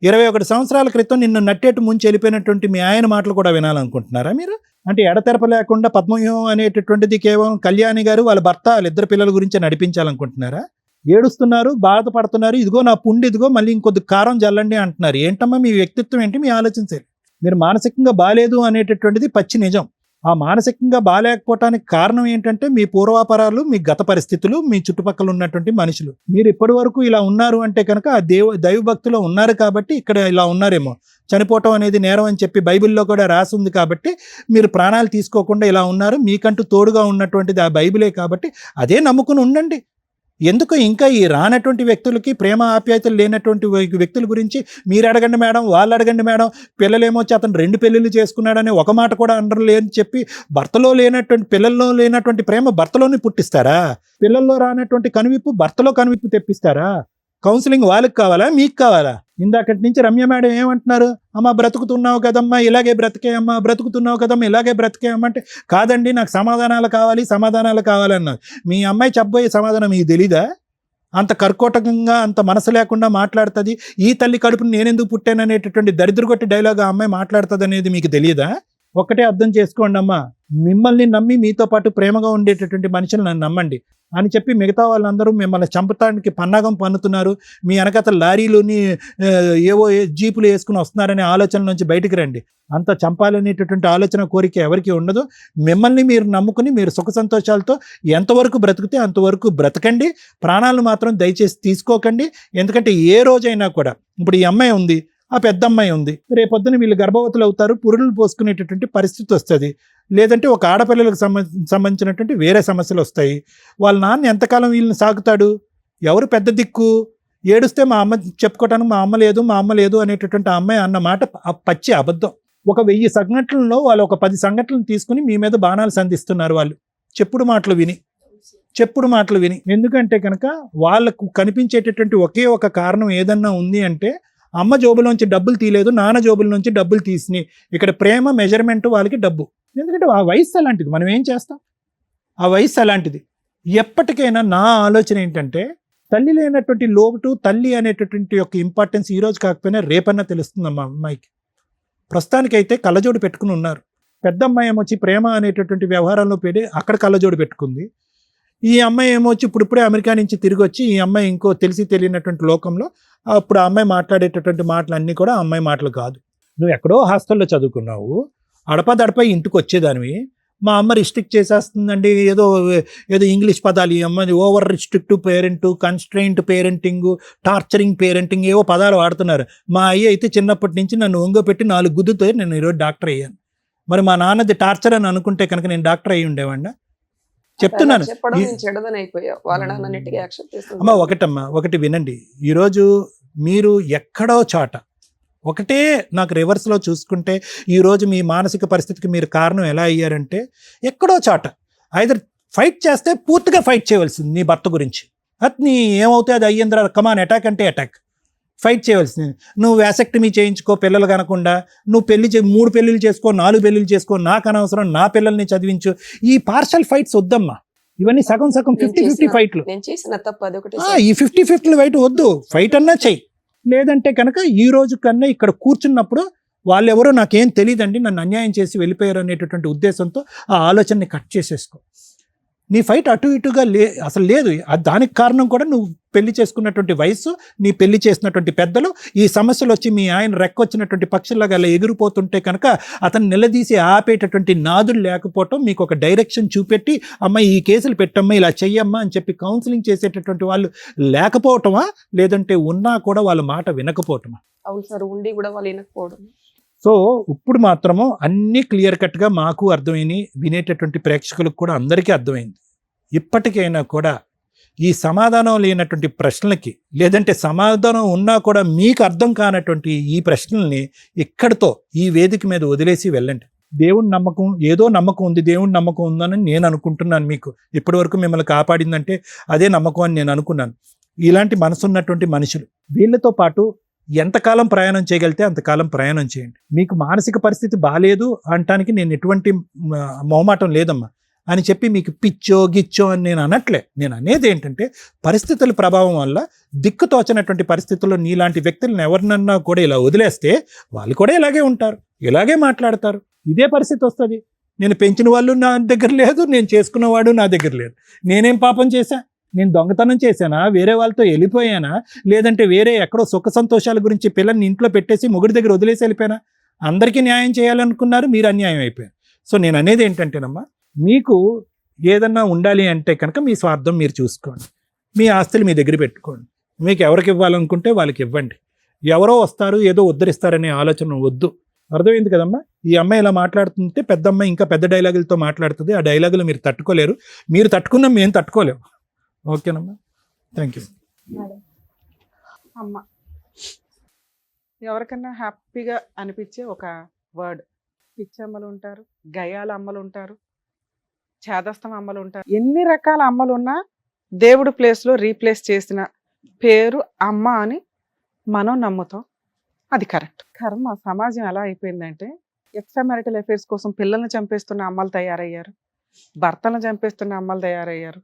21 సంవత్సరాల క్రితం నిన్ను నట్టేటు ముంచి వెళ్ళిపోయినటువంటి మీ ఆయన మాటలు కూడా వినాలనుకుంటున్నారా మీరు? అంటే ఎడతెరప లేకుండా పద్మవ్యూహం అనేటటువంటిది కేవలం కళ్యాణి గారు వాళ్ళ భర్త 2 పిల్లల గురించి నడిపించాలనుకుంటున్నారా? ఏడుస్తున్నారు, బాధపడుతున్నారు. ఇదిగో నా పుండి, ఇదిగో మళ్ళీ ఇంకొద్ది కారం జల్లండి అంటున్నారు. ఏంటమ్మా మీ వ్యక్తిత్వం ఏంటి? మీ ఆలోచించాలి. మీరు మానసికంగా బాలేదు అనేటటువంటిది పచ్చి నిజం. ఆ మానసికంగా బాలేకపోవటానికి కారణం ఏంటంటే మీ పూర్వాపరాలు, మీ గత పరిస్థితులు, మీ చుట్టుపక్కల ఉన్నటువంటి మనుషులు. మీరు ఇప్పటి వరకు ఇలా ఉన్నారు అంటే కనుక ఆ దైవభక్తిలో ఉన్నారు కాబట్టి ఇక్కడ ఇలా ఉన్నారేమో. చనిపోవటం అనేది నేరం అని చెప్పి బైబిల్లో కూడా రాసి ఉంది కాబట్టి మీరు ప్రాణాలు తీసుకోకుండా ఇలా ఉన్నారు. మీకంటూ తోడుగా ఉన్నటువంటిది ఆ బైబిలే కాబట్టి అదే నమ్ముకుని ఉండండి. ఎందుకు ఇంకా ఈ రానటువంటి వ్యక్తులకి, ప్రేమ ఆప్యాయతలు లేనటువంటి వ్యక్తుల గురించి మీరు అడగండి మేడం, వాళ్ళు అడగండి మేడం. పిల్లలేమొచ్చి అతను 2 పెళ్ళిళ్ళు చేసుకున్నాడని ఒక మాట కూడా అనరు లేని చెప్పి భర్తలో లేనటువంటి, పిల్లల్లో లేనటువంటి ప్రేమ భర్తలోనే పుట్టిస్తారా? పిల్లల్లో రానటువంటి కనువిప్పు భర్తలో కనువిప్పు తెప్పిస్తారా? కౌన్సిలింగ్ వాళ్ళకి కావాలా మీకు కావాలా? ఇందాకటి నుంచి రమ్య మేడం ఏమంటున్నారు, అమ్మ బ్రతుకుతున్నావు కదమ్మా ఇలాగే బ్రతికే అమ్మా, బ్రతుకుతున్నావు కదమ్మా ఇలాగే బ్రతికే అమ్మ అంటే, కాదండి నాకు సమాధానాలు కావాలన్నారు. మీ అమ్మాయి చెప్పబోయే సమాధానం మీకు తెలీదా? అంత కర్కోటకంగా అంత మనసు లేకుండా మాట్లాడుతుంది. ఈ తల్లి కడుపుని నేనెందుకు పుట్టాననేటటువంటి దరిద్రగొట్టి డైలాగ్ ఆ అమ్మాయి మాట్లాడుతుంది అనేది మీకు తెలియదా? ఒక్కటే అర్థం చేసుకోండి అమ్మా, మిమ్మల్ని నమ్మి మీతో పాటు ప్రేమగా ఉండేటటువంటి మనుషులు నన్ను నమ్మండి అని చెప్పి మిగతా వాళ్ళందరూ మిమ్మల్ని చంపటానికి పన్నాగం పన్నుతున్నారు. మీ వెనకత లారీలోని ఏవో జీపులు వేసుకుని వస్తున్నారనే ఆలోచన నుంచి బయటికి రండి. అంత చంపాలనేటటువంటి ఆలోచన కోరిక ఎవరికి ఉండదు. మిమ్మల్ని మీరు నమ్ముకుని మీరు సుఖ సంతోషాలతో ఎంతవరకు బ్రతికితే అంతవరకు బ్రతకండి. ప్రాణాలను మాత్రం దయచేసి తీసుకోకండి. ఎందుకంటే ఏ రోజైనా కూడా, ఇప్పుడు ఈ అమ్మాయి ఉంది, ఆ పెద్ద అమ్మాయి ఉంది, రేపొద్దున వీళ్ళు గర్భవతులు అవుతారు, పురుడులు పోసుకునేటటువంటి పరిస్థితి వస్తుంది. లేదంటే ఒక ఆడపిల్లలకు సంబంధించినటువంటి వేరే సమస్యలు వస్తాయి. వాళ్ళ నాన్న ఎంతకాలం వీళ్ళని సాగుతాడు? ఎవరు పెద్ద దిక్కు? ఏడుస్తే మా అమ్మ చెప్పుకోవటానికి మా అమ్మ లేదు అనేటటువంటి ఆ అమ్మాయి అన్న మాట పచ్చి అబద్ధం. ఒక 1000 సంఘటనల్లో వాళ్ళు ఒక 10 సంఘటనలు తీసుకుని మీ మీద బాణాలు సంధిస్తున్నారు. వాళ్ళు చెప్పుడు మాటలు విని. ఎందుకంటే కనుక వాళ్ళకు కనిపించేటటువంటి ఒకే ఒక కారణం ఏదన్నా ఉంది అంటే, అమ్మ జోబులోంచి డబ్బులు తీయలేదు, నాన్న జోబుల నుంచి డబ్బులు తీసినాయి. ఇక్కడ ప్రేమ మెజర్మెంట్ వాళ్ళకి డబ్బు. ఎందుకంటే ఆ వయసు అలాంటిది, మనం ఏం చేస్తాం? ఆ వయసు అలాంటిది. ఎప్పటికైనా నా ఆలోచన ఏంటంటే, తల్లి లేనటువంటి లోటు, తల్లి అనేటటువంటి యొక్క ఇంపార్టెన్స్ ఈ రోజు కాకపోయినా రేపన్నా తెలుస్తుంది మా అమ్మాయికి. ప్రస్తుతానికైతే కళ్ళజోడు పెట్టుకుని ఉన్నారు. పెద్ద అమ్మాయి ఏమొచ్చి ప్రేమ అనేటటువంటి వ్యవహారంలో పెట్టి అక్కడ కళ్ళజోడు పెట్టుకుంది. ఈ అమ్మాయి ఏమొచ్చి ఇప్పుడిప్పుడే అమెరికా నుంచి తిరిగి వచ్చి ఈ అమ్మాయి ఇంకో తెలియనటువంటి లోకంలో, అప్పుడు ఆ అమ్మాయి మాట్లాడేటటువంటి మాటలన్నీ కూడా ఆ అమ్మాయి మాటలు కాదు. నువ్వు ఎక్కడో హాస్టల్లో చదువుకున్నావు, అడపదడప ఇంటికి వచ్చేదానివి. మా అమ్మ రిస్ట్రిక్ట్ చేసేస్తుందండి, ఏదో ఇంగ్లీష్ పదాలు, ఈ అమ్మ over restrictive parent, constraint parenting, torturing parenting, ఏవో పదాలు వాడుతున్నారు. మా అయ్య అయితే చిన్నప్పటి నుంచి నన్ను ఒంగోపెట్టి 4 గుద్దుతో నేను ఈరోజు డాక్టర్ అయ్యాను. మరి మా నాన్నది టార్చర్ అని అనుకుంటే కనుక నేను డాక్టర్ అయ్యి ఉండేవాడినా? చెప్తున్నాను. అమ్మ ఒకటి వినండి, ఈరోజు మీరు ఎక్కడో చాట ఒకటే నాకు రివర్స్లో చూసుకుంటే, ఈరోజు మీ మానసిక పరిస్థితికి మీరు కారణం ఎలా అయ్యారంటే, ఎక్కడో చాట ఐదర్ ఫైట్ చేస్తే పూర్తిగా ఫైట్ చేయవలసింది నీ భర్త గురించి. అది నీ ఏమవుతే అది అయ్యిందిరా, కమాన్ అటాక్ అంటే అటాక్, ఫైట్ చేయవలసింది. నువ్వు వ్యాసెక్టమీ చేయించుకో పిల్లలు కనకుండా, నువ్వు 3 పెళ్ళిళ్ళు చేసుకో, 4 పెళ్ళిళ్ళు చేసుకో, నాకు అనవసరం, నా పిల్లల్ని చదివించు. ఈ పార్షల్ ఫైట్స్ వద్దమ్మా. ఇవన్నీ సగం 50-50 ఫైట్లు. ఈ 50-50 ఫైట్ వద్దు. ఫైట్ అన్నా చెయ్యి. లేదంటే కనుక ఈ రోజు కన్నా ఇక్కడ కూర్చున్నప్పుడు వాళ్ళెవరో నాకేం తెలియదండి, నన్ను అన్యాయం చేసి వెళ్ళిపోయారు అనేటటువంటి ఉద్దేశంతో ఆ ఆలోచనని కట్ చేసేసుకో. నీ ఫైట్ అటు ఇటుగా అసలు లేదు. దానికి కారణం కూడా నువ్వు పెళ్లి చేసుకున్నటువంటి వయసు, నీ పెళ్లి చేసినటువంటి పెద్దలు. ఈ సమస్యలు వచ్చి మీ ఆయన రెక్కొచ్చినటువంటి పక్షుల్లాగా అలా ఎగిరిపోతుంటే కనుక అతను నిలదీసి ఆపేటటువంటి నాదులు లేకపోవటం, మీకు ఒక డైరెక్షన్ చూపెట్టి అమ్మ ఈ కేసులు పెట్టమ్మా, ఇలా చెయ్యమ్మా అని చెప్పి కౌన్సిలింగ్ చేసేటటువంటి వాళ్ళు లేకపోవటమా, లేదంటే ఉన్నా కూడా వాళ్ళ మాట వినకపోవటమా? అవును సార్, ఉండి కూడా వాళ్ళు వినకపోవడం. సో ఇప్పుడు మాత్రము అన్నీ క్లియర్ కట్గా మాకు అర్థమైంది, వినేటటువంటి ప్రేక్షకులకు కూడా అందరికీ అర్థమైంది. ఇప్పటికైనా కూడా ఈ సమాధానం లేనటువంటి ప్రశ్నలకి, లేదంటే సమాధానం ఉన్నా కూడా మీకు అర్థం కానటువంటి ఈ ప్రశ్నల్ని ఇక్కడితో ఈ వేదిక మీద వదిలేసి వెళ్ళండి. దేవుడి నమ్మకం, ఏదో నమ్మకం ఉంది, దేవుడి నమ్మకం ఉందని నేను అనుకుంటున్నాను. మీకు ఇప్పటి వరకు మిమ్మల్ని కాపాడిందంటే అదే నమ్మకం అని నేను అనుకున్నాను. ఇలాంటి మనసున్నటువంటి మనుషులు, వీళ్ళతో పాటు ఎంతకాలం ప్రయాణం చేయగలిగితే అంతకాలం ప్రయాణం చేయండి. మీకు మానసిక పరిస్థితి బాగాలేదు అనటానికి నేను ఎటువంటి మొహమాటం లేదమ్మా అని చెప్పి మీకు పిచ్చో గిచ్చో అని నేను అనట్లే. నేను అనేది ఏంటంటే, పరిస్థితుల ప్రభావం వల్ల దిక్కుతోచనటువంటి పరిస్థితుల్లో నీలాంటి వ్యక్తులను ఎవరినన్నా కూడా ఇలా వదిలేస్తే వాళ్ళు కూడా ఇలాగే ఉంటారు, ఇలాగే మాట్లాడతారు. ఇదే పరిస్థితి వస్తుంది. నేను పెంచిన వాళ్ళు నా దగ్గర లేదు, నేను చేసుకున్నవాడు నా దగ్గర లేదు. నేనేం పాపం చేశా? నేను దొంగతనం చేశానా? వేరే వాళ్ళతో వెళ్ళిపోయానా? లేదంటే వేరే ఎక్కడో సుఖ సంతోషాల గురించి పిల్లల్ని ఇంట్లో పెట్టేసి మొగుడి దగ్గర వదిలేసి వెళ్ళిపోయానా? అందరికీ న్యాయం చేయాలనుకున్నారు, మీరు అన్యాయం అయిపోయారు. సో నేను అనేది ఏంటంటేనమ్మా, మీకు ఏదన్నా ఉండాలి అంటే కనుక మీ స్వార్థం మీరు చూసుకోండి. మీ ఆస్తులు మీ దగ్గర పెట్టుకోండి. మీకు ఎవరికి ఇవ్వాలనుకుంటే వాళ్ళకి ఇవ్వండి. ఎవరో వస్తారు ఏదో ఉద్ధరిస్తారనే ఆలోచన వద్దు. అర్థమైంది కదమ్మా? ఈ అమ్మాయి ఇలా మాట్లాడుతుంటే పెద్ద అమ్మాయి ఇంకా పెద్ద డైలాగులతో మాట్లాడుతుంది. ఆ డైలాగులు మీరు తట్టుకోలేరు. మీరు తట్టుకున్నా మేము తట్టుకోలేము. ఓకేనమ్మా, థ్యాంక్ యూ. అమ్మ, ఎవరికన్నా హ్యాపీగా అనిపించే ఒక వర్డ్. పిచ్చి అమ్మలు ఉంటారు, గయాల అమ్మలు ఉంటారు, చేదస్తం అమ్మలు ఉంటారు. ఎన్ని రకాల అమ్మలు ఉన్నా దేవుడు ప్లేస్లో రీప్లేస్ చేసిన పేరు అమ్మ అని మనం నమ్ముతాం. అది కరెక్ట్. కర్మ సమాజం ఎలా అయిపోయిందంటే ఎక్స్ట్రా మ్యారిటల్ అఫైర్స్ కోసం పిల్లల్ని చంపేస్తున్న అమ్మలు తయారయ్యారు, భర్తలను చంపేస్తున్న అమ్మలు తయారయ్యారు,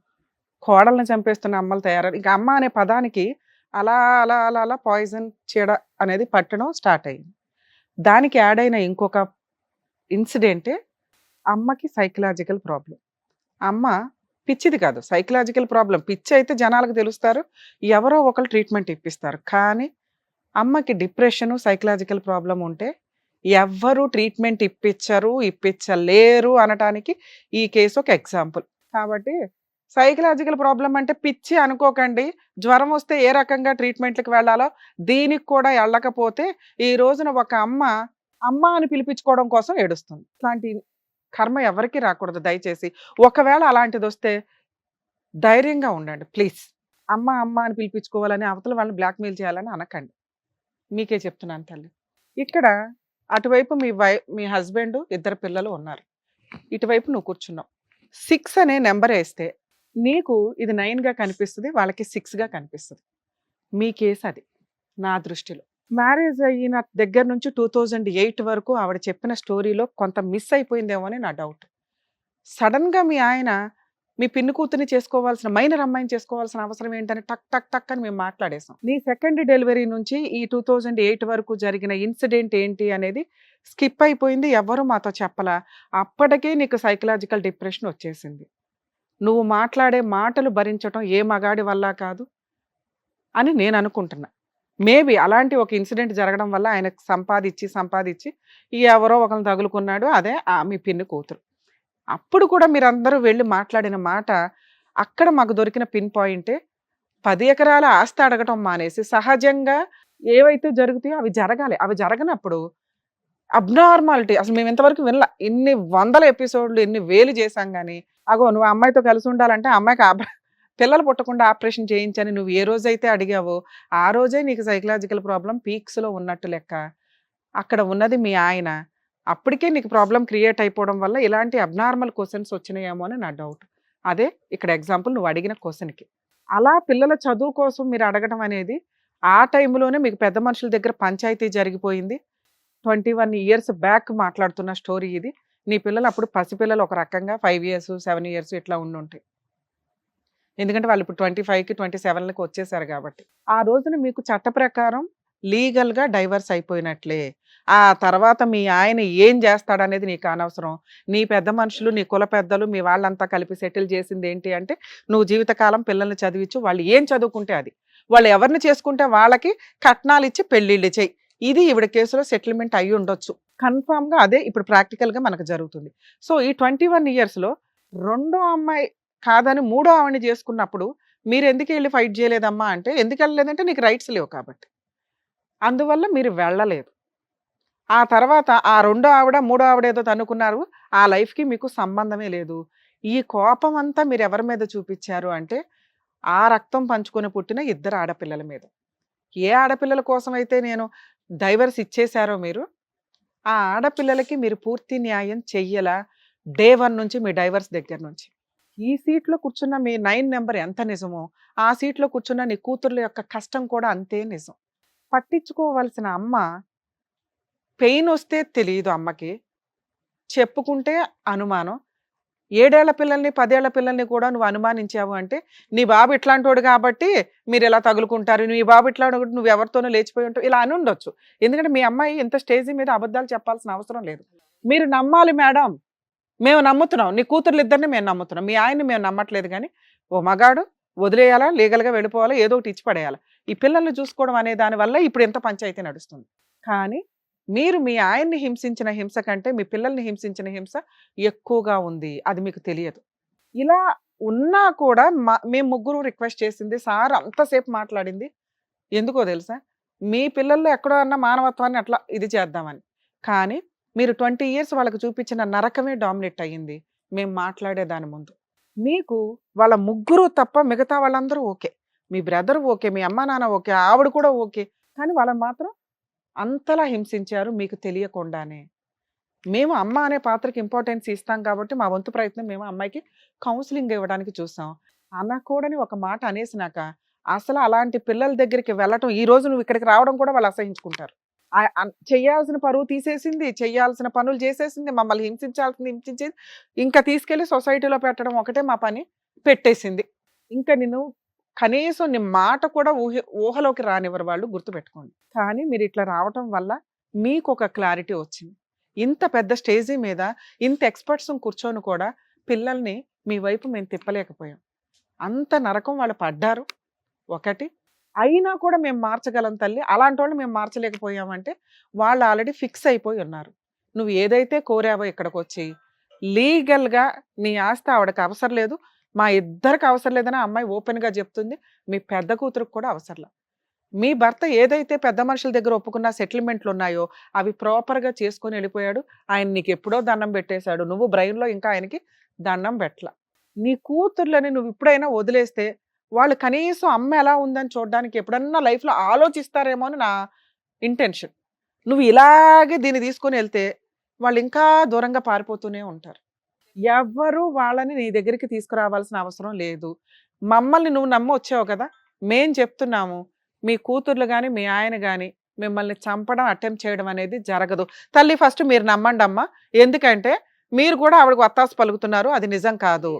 కోడల్ని చంపేస్తున్న అమ్మలు తయారయ్యారు. ఇంకా అమ్మ అనే పదానికి అలా అలా అలా అలా పాయిజన్ చీడ అనేది పట్టడం స్టార్ట్ అయింది. దానికి యాడ్ అయిన ఇంకొక ఇన్సిడెంటే అమ్మకి సైకలాజికల్ ప్రాబ్లం. అమ్మ పిచ్చిది కాదు, సైకలాజికల్ ప్రాబ్లం. పిచ్చి అయితే జనాలకు తెలుస్తారు, ఎవరో ఒకరు ట్రీట్మెంట్ ఇప్పిస్తారు. కానీ అమ్మకి డిప్రెషను సైకలాజికల్ ప్రాబ్లం ఉంటే ఎవ్వరు ట్రీట్మెంట్ ఇప్పించలేరు అనటానికి ఈ కేసు ఒక ఎగ్జాంపుల్. కాబట్టి సైకలాజికల్ ప్రాబ్లం అంటే పిచ్చి అనుకోకండి. జ్వరం వస్తే ఏ రకంగా ట్రీట్మెంట్లకు వెళ్ళాలో దీనికి కూడా వెళ్ళకపోతే ఈ రోజున ఒక అమ్మ అమ్మ అని పిలిపించుకోవడం కోసం ఏడుస్తుంది. ఇట్లాంటి కర్మ ఎవరికి రాకూడదు దయచేసి. ఒకవేళ అలాంటిది వస్తే ధైర్యంగా ఉండండి ప్లీజ్. అమ్మ అమ్మ అని పిలిపించుకోవాలని అవతల వాళ్ళని బ్లాక్మెయిల్ చేయాలని అనకండి. మీకే చెప్తున్నాను తల్లి. ఇక్కడ అటువైపు మీ హస్బెండ్, 2 పిల్లలు ఉన్నారు, ఇటువైపు నువ్వు కూర్చున్నావు. 6 అనే నెంబర్ వేస్తే నీకు ఇది 9గా కనిపిస్తుంది, వాళ్ళకి 6గా కనిపిస్తుంది. మీ కేసు అది నా దృష్టిలో. మ్యారేజ్ అయిన దగ్గర నుంచి 2008 వరకు ఆవిడ చెప్పిన స్టోరీలో కొంత మిస్ అయిపోయిందేమో అని నా డౌట్. సడన్గా మీ ఆయన మీ పిన్ని కూతుర్ని చేసుకోవాల్సిన, మైనర్ అమ్మాయిని చేసుకోవాల్సిన అవసరం ఏంటని టక్ టక్ టక్ అని మేము మాట్లాడేసాం. నీ సెకండ్ డెలివరీ నుంచి ఈ 2008 వరకు జరిగిన ఇన్సిడెంట్ ఏంటి అనేది స్కిప్ అయిపోయింది, ఎవ్వరూ మాతో చెప్పలా. అప్పటికే నీకు సైకలాజికల్ డిప్రెషన్ వచ్చేసింది. నువ్వు మాట్లాడే మాటలు భరించటం ఏ మగాడి వల్ల కాదు అని నేను అనుకుంటున్నా. మేబీ అలాంటి ఒక ఇన్సిడెంట్ జరగడం వల్ల ఆయనకు సంపాదించి ఎవరో ఒకరిని తగులుకున్నాడు, అదే మీ పిన్ని కూతురు. అప్పుడు కూడా మీరందరూ వెళ్ళి మాట్లాడిన మాట అక్కడ మాకు దొరికిన పిన్ పాయింటే 10 ఎకరాల ఆస్తి అడగటం మానేసి సహజంగా ఏవైతే జరుగుతాయో అవి జరగాలి. అవి జరగనప్పుడు అబ్నార్మాలిటీ అసలు మేము ఇంతవరకు వినలా. ఇన్ని 100 ఎపిసోడ్లు ఎన్ని వేలు చేశాం కానీ, అగో నువ్వు అమ్మాయితో కలిసి ఉండాలంటే అమ్మాయికి పిల్లలు పుట్టకుండా ఆపరేషన్ చేయించని నువ్వు ఏ రోజైతే అడిగావో ఆ రోజే నీకు సైకలాజికల్ ప్రాబ్లం పీక్స్లో ఉన్నట్టు లెక్క. అక్కడ ఉన్నది మీ ఆయన. అప్పటికే నీకు ప్రాబ్లం క్రియేట్ అయిపోవడం వల్ల ఇలాంటి అబ్నార్మల్ క్వశ్చన్స్ వచ్చినాయేమో అని నా డౌట్. అదే ఇక్కడ ఎగ్జాంపుల్ నువ్వు అడిగిన క్వశ్చన్కి. అలా పిల్లల చదువు కోసం మీరు అడగడం అనేది ఆ టైంలోనే మీకు పెద్ద మనుషుల దగ్గర పంచాయతీ జరిగిపోయింది. 21 years బ్యాక్ మాట్లాడుతున్న స్టోరీ ఇది. నీ పిల్లలు అప్పుడు పసిపిల్లలు ఒక రకంగా 5 years 7 years ఇట్లా ఉండుంటాయి. ఎందుకంటే వాళ్ళు ఇప్పుడు 25కి 27కి వచ్చేసారు కాబట్టి. ఆ రోజున మీకు చట్ట ప్రకారం లీగల్గా డైవర్స్ అయిపోయినట్లే. ఆ తర్వాత మీ ఆయన ఏం చేస్తాడనేది నీకు అనవసరం. నీ పెద్ద మనుషులు, నీ కుల పెద్దలు, మీ వాళ్ళంతా కలిపి సెటిల్ చేసింది ఏంటి అంటే నువ్వు జీవితకాలం పిల్లల్ని చదివించు, వాళ్ళు ఏం చదువుకుంటే అది, వాళ్ళు ఎవరిని చేసుకుంటే వాళ్ళకి కట్నాలు ఇచ్చి పెళ్ళిళ్ళు చేయి. ఇది ఈవిడ కేసులో సెటిల్మెంట్ అయ్యి ఉండొచ్చు. కన్ఫామ్గా అదే ఇప్పుడు ప్రాక్టికల్గా మనకు జరుగుతుంది. సో ఈ 21 yearsలో రెండో అమ్మాయి కాదని మూడో ఆవిడని చేసుకున్నప్పుడు మీరు ఎందుకు వెళ్ళి ఫైట్ చేయలేదమ్మా అంటే, ఎందుకు వెళ్ళలేదంటే నీకు రైట్స్ లేవు కాబట్టి. అందువల్ల మీరు వెళ్ళలేదు. ఆ తర్వాత ఆ రెండో ఆవిడ మూడో ఆవిడ ఏదో తన్నుకున్నారు, ఆ లైఫ్కి మీకు సంబంధమే లేదు. ఈ కోపం అంతా మీరు ఎవరి మీద చూపించారు అంటే ఆ రక్తం పంచుకొని పుట్టిన 2 ఆడపిల్లల మీద. ఏ ఆడపిల్లల కోసం అయితే నేను డైవర్స్ ఇచ్చేశారో మీరు, ఆ ఆడపిల్లలకి మీరు పూర్తి న్యాయం చెయ్యలా డే 1 నుంచి మీ డైవర్స్ దగ్గర నుంచి. ఈ సీట్లో కూర్చున్న మీ 9 నెంబర్ ఎంత నిజమో ఆ సీట్లో కూర్చున్న నీ కూతుర్ల యొక్క కష్టం కూడా అంతే నిజం. పట్టించుకోవాల్సిన అమ్మ పెయిన్ వస్తే తెలియదు అమ్మకి, చెప్పుకుంటే అనుమానం. 7 ఏళ్ల పిల్లల్ని 10 ఏళ్ల పిల్లల్ని కూడా నువ్వు అనుమానించావు అంటే నీ బాబు ఇట్లాంటోడు కాబట్టి మీరు ఇలా తగులుకుంటారు, నీ బాబు ఇట్లాంటి నువ్వు ఎవరితోనో లేచిపోయి ఉంటావు ఇలా అని ఉండొచ్చు. ఎందుకంటే మీ అమ్మాయి ఇంత స్టేజ్ మీద అబద్ధాలు చెప్పాల్సిన అవసరం లేదు. మీరు నమ్మాలి మేడం, మేము నమ్ముతున్నాం, నీ కూతుర్లు ఇద్దరిని మేము నమ్ముతున్నాం, మీ ఆయన్ని మేము నమ్మట్లేదు. కానీ ఓ మగాడు వదిలేయాలా, లీగల్గా వెళ్ళిపోవాలా, ఏదో ఒకటి ఇచ్చి పడేయాలి. ఈ పిల్లల్ని చూసుకోవడం అనే దానివల్ల ఇప్పుడు ఎంత పంచాయతీ నడుస్తుంది. కానీ మీరు మీ ఆయన్ని హింసించిన హింస కంటే మీ పిల్లల్ని హింసించిన హింస ఎక్కువగా ఉంది, అది మీకు తెలియదు. ఇలా ఉన్నా కూడా మేము ముగ్గురు రిక్వెస్ట్ చేసింది, సార్ అంతసేపు మాట్లాడింది ఎందుకో తెలుసా, మీ పిల్లల్లో ఎక్కడో అన్న మానవత్వాన్ని అట్లా ఇది చేద్దామని. కానీ మీరు 20 years వాళ్ళకి చూపించిన నరకమే డామినేట్ అయ్యింది మేము మాట్లాడే దాని ముందు. మీకు వాళ్ళ ముగ్గురు తప్ప మిగతా వాళ్ళందరూ ఓకే, మీ బ్రదర్ ఓకే, మీ అమ్మ నాన్న ఓకే, ఆవిడ కూడా ఓకే, కానీ వాళ్ళని మాత్రం అంతలా హింసించారు మీకు తెలియకుండానే. మేము అమ్మ అనే పాత్రకి ఇంపార్టెన్స్ ఇస్తాం కాబట్టి మా వంతు ప్రయత్నం మేము అమ్మాయికి కౌన్సిలింగ్ ఇవ్వడానికి చూసాం. అనకూడని ఒక మాట అనేసినాక అసలు అలాంటి పిల్లల దగ్గరికి వెళ్ళటం, ఈ రోజు నువ్వు ఇక్కడికి రావడం కూడా వాళ్ళు అసహించుకుంటారు. చెయ్యాల్సిన పరువు తీసేసింది, చెయ్యాల్సిన పనులు చేసేసింది, మమ్మల్ని హింసించాల్సింది హింసించేది, ఇంకా తీసుకెళ్లి సొసైటీలో పెట్టడం ఒకటే మా పని పెట్టేసింది. ఇంకా నేను కనీసం నీ మాట కూడా ఊహలోకి రానివ్వరు వాళ్ళు, గుర్తుపెట్టుకోండి. కానీ మీరు ఇట్లా రావటం వల్ల మీకు ఒక క్లారిటీ వచ్చింది. ఇంత పెద్ద స్టేజీ మీద ఇంత ఎక్స్పర్ట్స్ కూర్చొని కూడా పిల్లల్ని మీ వైపు మేము తిప్పలేకపోయాం. అంత నరకం వాళ్ళు పడ్డారు ఒకటి. అయినా కూడా మేము మార్చగలం తల్లి, అలాంటి వాళ్ళు మేము మార్చలేకపోయామంటే వాళ్ళు ఆల్రెడీ ఫిక్స్ అయిపోయి ఉన్నారు. నువ్వు ఏదైతే కోరావో ఇక్కడికి వచ్చి లీగల్గా నీ ఆస్తి ఆవిడకి అవసరం లేదు, మా ఇద్దరికి అవసరం లేదని ఆ అమ్మాయి ఓపెన్గా చెప్తుంది. మీ పెద్ద కూతురుకు కూడా అవసరం లేదు. మీ భర్త ఏదైతే పెద్ద మనుషుల దగ్గర ఒప్పుకున్న సెటిల్మెంట్లు ఉన్నాయో అవి ప్రాపర్గా చేసుకొని వెళ్ళిపోయాడు. ఆయన నీకు ఎప్పుడో దండం పెట్టేశాడు, నువ్వు బ్రెయిన్లో ఇంకా ఆయనకి దండం పెట్టల. నీ కూతుర్లని నువ్వు ఇప్పుడైనా వదిలేస్తే వాళ్ళు కనీసం అమ్మ ఎలా ఉందని చూడడానికి ఎప్పుడన్నా లైఫ్లో ఆలోచిస్తారేమో అని నా ఇంటెన్షన్. నువ్వు ఇలాగే దీన్ని తీసుకొని వెళ్తే వాళ్ళు ఇంకా దూరంగా పారిపోతూనే ఉంటారు. ఎవ్వరూ వాళ్ళని నీ దగ్గరికి తీసుకురావాల్సిన అవసరం లేదు. మమ్మల్ని నువ్వు నమ్మ వచ్చావు కదా, మేం చెప్తున్నాము, మీ కూతుర్లు కానీ మీ ఆయన కానీ మిమ్మల్ని చంపడం అటెంప్ట్ చేయడం అనేది జరగదు. తల్లి ఫస్ట్ మీరు నమ్మండి అమ్మా, ఎందుకంటే మీరు కూడా ఆవిడకు వత్తాసు పలుకుతున్నారు, అది నిజం కాదు.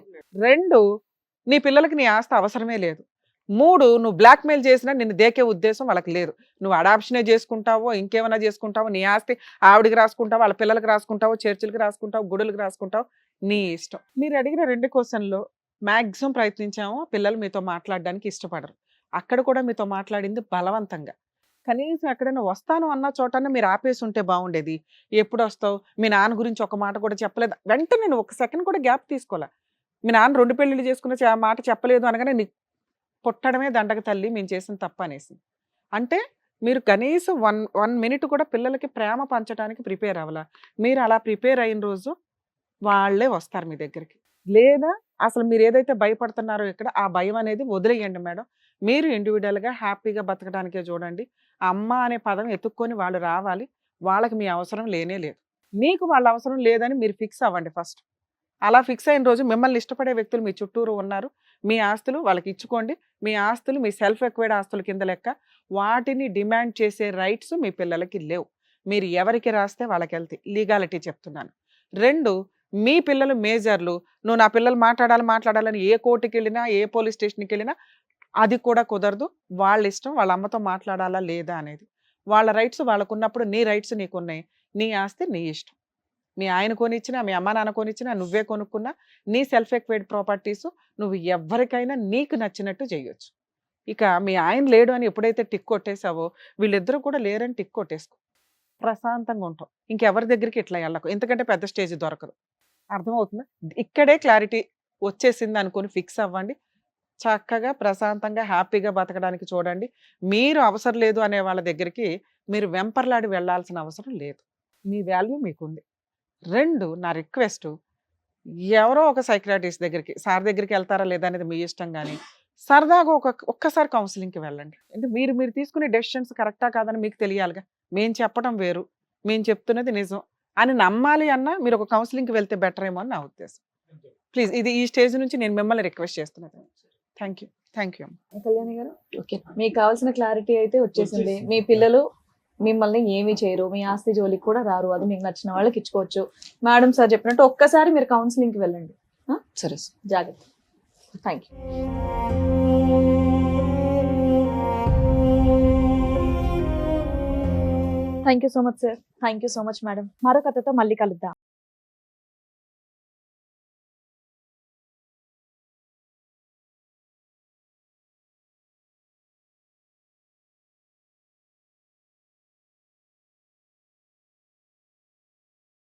2, నీ పిల్లలకి నీ ఆస్తి అవసరమే లేదు. 3, నువ్వు బ్లాక్మెయిల్ చేసినా నిన్ను దేకే ఉద్దేశం వాళ్ళకి లేదు. నువ్వు అడాప్షనే చేసుకుంటావో ఇంకేమైనా చేసుకుంటావో, నీ ఆస్తి ఆవిడికి రాసుకుంటావు, వాళ్ళ పిల్లలకి రాసుకుంటావు, చర్చిలకి రాసుకుంటావు, గుడులకు రాసుకుంటావు, నీ ఇష్టం. మీరు అడిగిన 2 క్వశ్చన్లో మ్యాక్సిమం ప్రయత్నించాము. పిల్లలు మీతో మాట్లాడడానికి ఇష్టపడరు. అక్కడ కూడా మీతో మాట్లాడింది బలవంతంగా. కనీసం ఎక్కడైనా వస్తాను అన్న చోటన్నా మీరు ఆపేసి ఉంటే బాగుండేది. ఎప్పుడు వస్తావు, మీ నాన్న గురించి ఒక మాట కూడా చెప్పలేదు. వెంటనే నేను 1 సెకండ్ కూడా గ్యాప్ తీసుకోలే. మీ నాన్న 2 పెళ్ళిళ్ళు చేసుకున్న మాట చెప్పలేదు అనగానే నీకు పుట్టడమే దండగ తల్లి, మేము చేసిన తప్పు అనేసి. అంటే మీరు కనీసం 1 మినిట్ కూడా పిల్లలకి ప్రేమ పంచడానికి ప్రిపేర్ అవ్వాల. మీరు అలా ప్రిపేర్ అయిన రోజు వాళ్ళే వస్తారు మీ దగ్గరికి. లేదా అసలు మీరు ఏదైతే భయపడుతున్నారో ఇక్కడ ఆ భయం అనేది వదిలేయండి మేడం. మీరు ఇండివిజువల్గా హ్యాపీగా బతకడానికే చూడండి. అమ్మ అనే పదం ఎత్తుక్కొని వాళ్ళు రావాలి. వాళ్ళకి మీ అవసరం లేనే లేదు. మీకు వాళ్ళ అవసరం లేదని మీరు ఫిక్స్ అవ్వండి ఫస్ట్. అలా ఫిక్స్ అయిన రోజు మిమ్మల్ని ఇష్టపడే వ్యక్తులు మీ చుట్టూరు ఉన్నారు. మీ ఆస్తులు వాళ్ళకి ఇచ్చుకోండి. మీ ఆస్తులు మీ సెల్ఫ్ ఎక్వైర్డ్ ఆస్తుల కింద లెక్క. వాటిని డిమాండ్ చేసే రైట్స్ మీ పిల్లలకి లేవు. మీరు ఎవరికి రాస్తే వాళ్ళకి వెళ్తాయి. లీగాలిటీ చెప్తున్నాను. 2, మీ పిల్లలు మేజర్లు, నువ్వు నా పిల్లలు మాట్లాడాలని ఏ కోర్టుకి వెళ్ళినా ఏ పోలీస్ స్టేషన్కి వెళ్ళినా అది కూడా కుదరదు. వాళ్ళ ఇష్టం, వాళ్ళ అమ్మతో మాట్లాడాలా లేదా అనేది. వాళ్ళ రైట్స్ వాళ్ళకున్నప్పుడు నీ రైట్స్ నీకున్నాయి. నీ ఆస్తి నీ ఇష్టం. మీ ఆయన కొనిచ్చినా, మీ అమ్మ నాన్న కొనిచ్చినా, నువ్వే కొనుక్కున్నా నీ సెల్ఫ్ ఎక్వైర్డ్ ప్రాపర్టీస్ నువ్వు ఎవరికైనా నీకు నచ్చినట్టు చేయొచ్చు. ఇక మీ ఆయన లేడు అని ఎప్పుడైతే టిక్ కొట్టేసావో వీళ్ళిద్దరూ కూడా లేరని టిక్ కొట్టేసుకో. ప్రశాంతంగా ఉంటాం. ఇంకెవరి దగ్గరికి ఇట్లా వెళ్ళకు, ఎందుకంటే పెద్ద స్టేజ్ దొరకదు. అర్థమవుతుందా? ఇక్కడే క్లారిటీ వచ్చేసింది అనుకొని ఫిక్స్ అవ్వండి. చక్కగా ప్రశాంతంగా హ్యాపీగా బతకడానికి చూడండి. మీరు అవసరం లేదు అనే వాళ్ళ దగ్గరికి మీరు వెంపర్లాడి వెళ్ళాల్సిన అవసరం లేదు. మీ వాల్యూ మీకుంది. 2, నా రిక్వెస్ట్, ఎవరో ఒక సైకియాట్రిస్ట్ దగ్గరికి, సార్ దగ్గరికి వెళ్తారా లేదా అనేది మీ ఇష్టం, కానీ సరదాగా ఒక్కసారి కౌన్సిలింగ్కి వెళ్ళండి. అంటే మీరు తీసుకునే డెసిషన్స్ కరెక్టా కాదని మీకు తెలియాలిగా. మేము చెప్పడం వేరు, మేము చెప్తున్నది నిజం అని నమ్మాలి అన్నా మీరు ఒక కౌన్సిలింగ్కి వెళ్తే బెటర్ ఏమో అని నా ఉద్దేశం. ప్లీజ్ ఇది ఈ స్టేజ్ నుంచి నేను మిమ్మల్ని రిక్వెస్ట్ చేస్తున్నాను. థ్యాంక్ యూ కళ్యాణి గారు, ఓకే, మీకు కావాల్సిన క్లారిటీ అయితే వచ్చేసింది. మీ పిల్లలు మిమ్మల్ని ఏమీ చేయరు, మీ ఆస్తి జోలికి కూడా రారు, అది మీకు నచ్చిన వాళ్ళకి ఇచ్చుకోవచ్చు. మేడం సార్ చెప్పినట్టు ఒక్కసారి మీరు కౌన్సిలింగ్కి వెళ్ళండి. సరే, జాగ్రత్త. Thank you. Thank you so much sir. Thank you so much madam. మరో కథతో మళ్ళీ కలుద్దాం.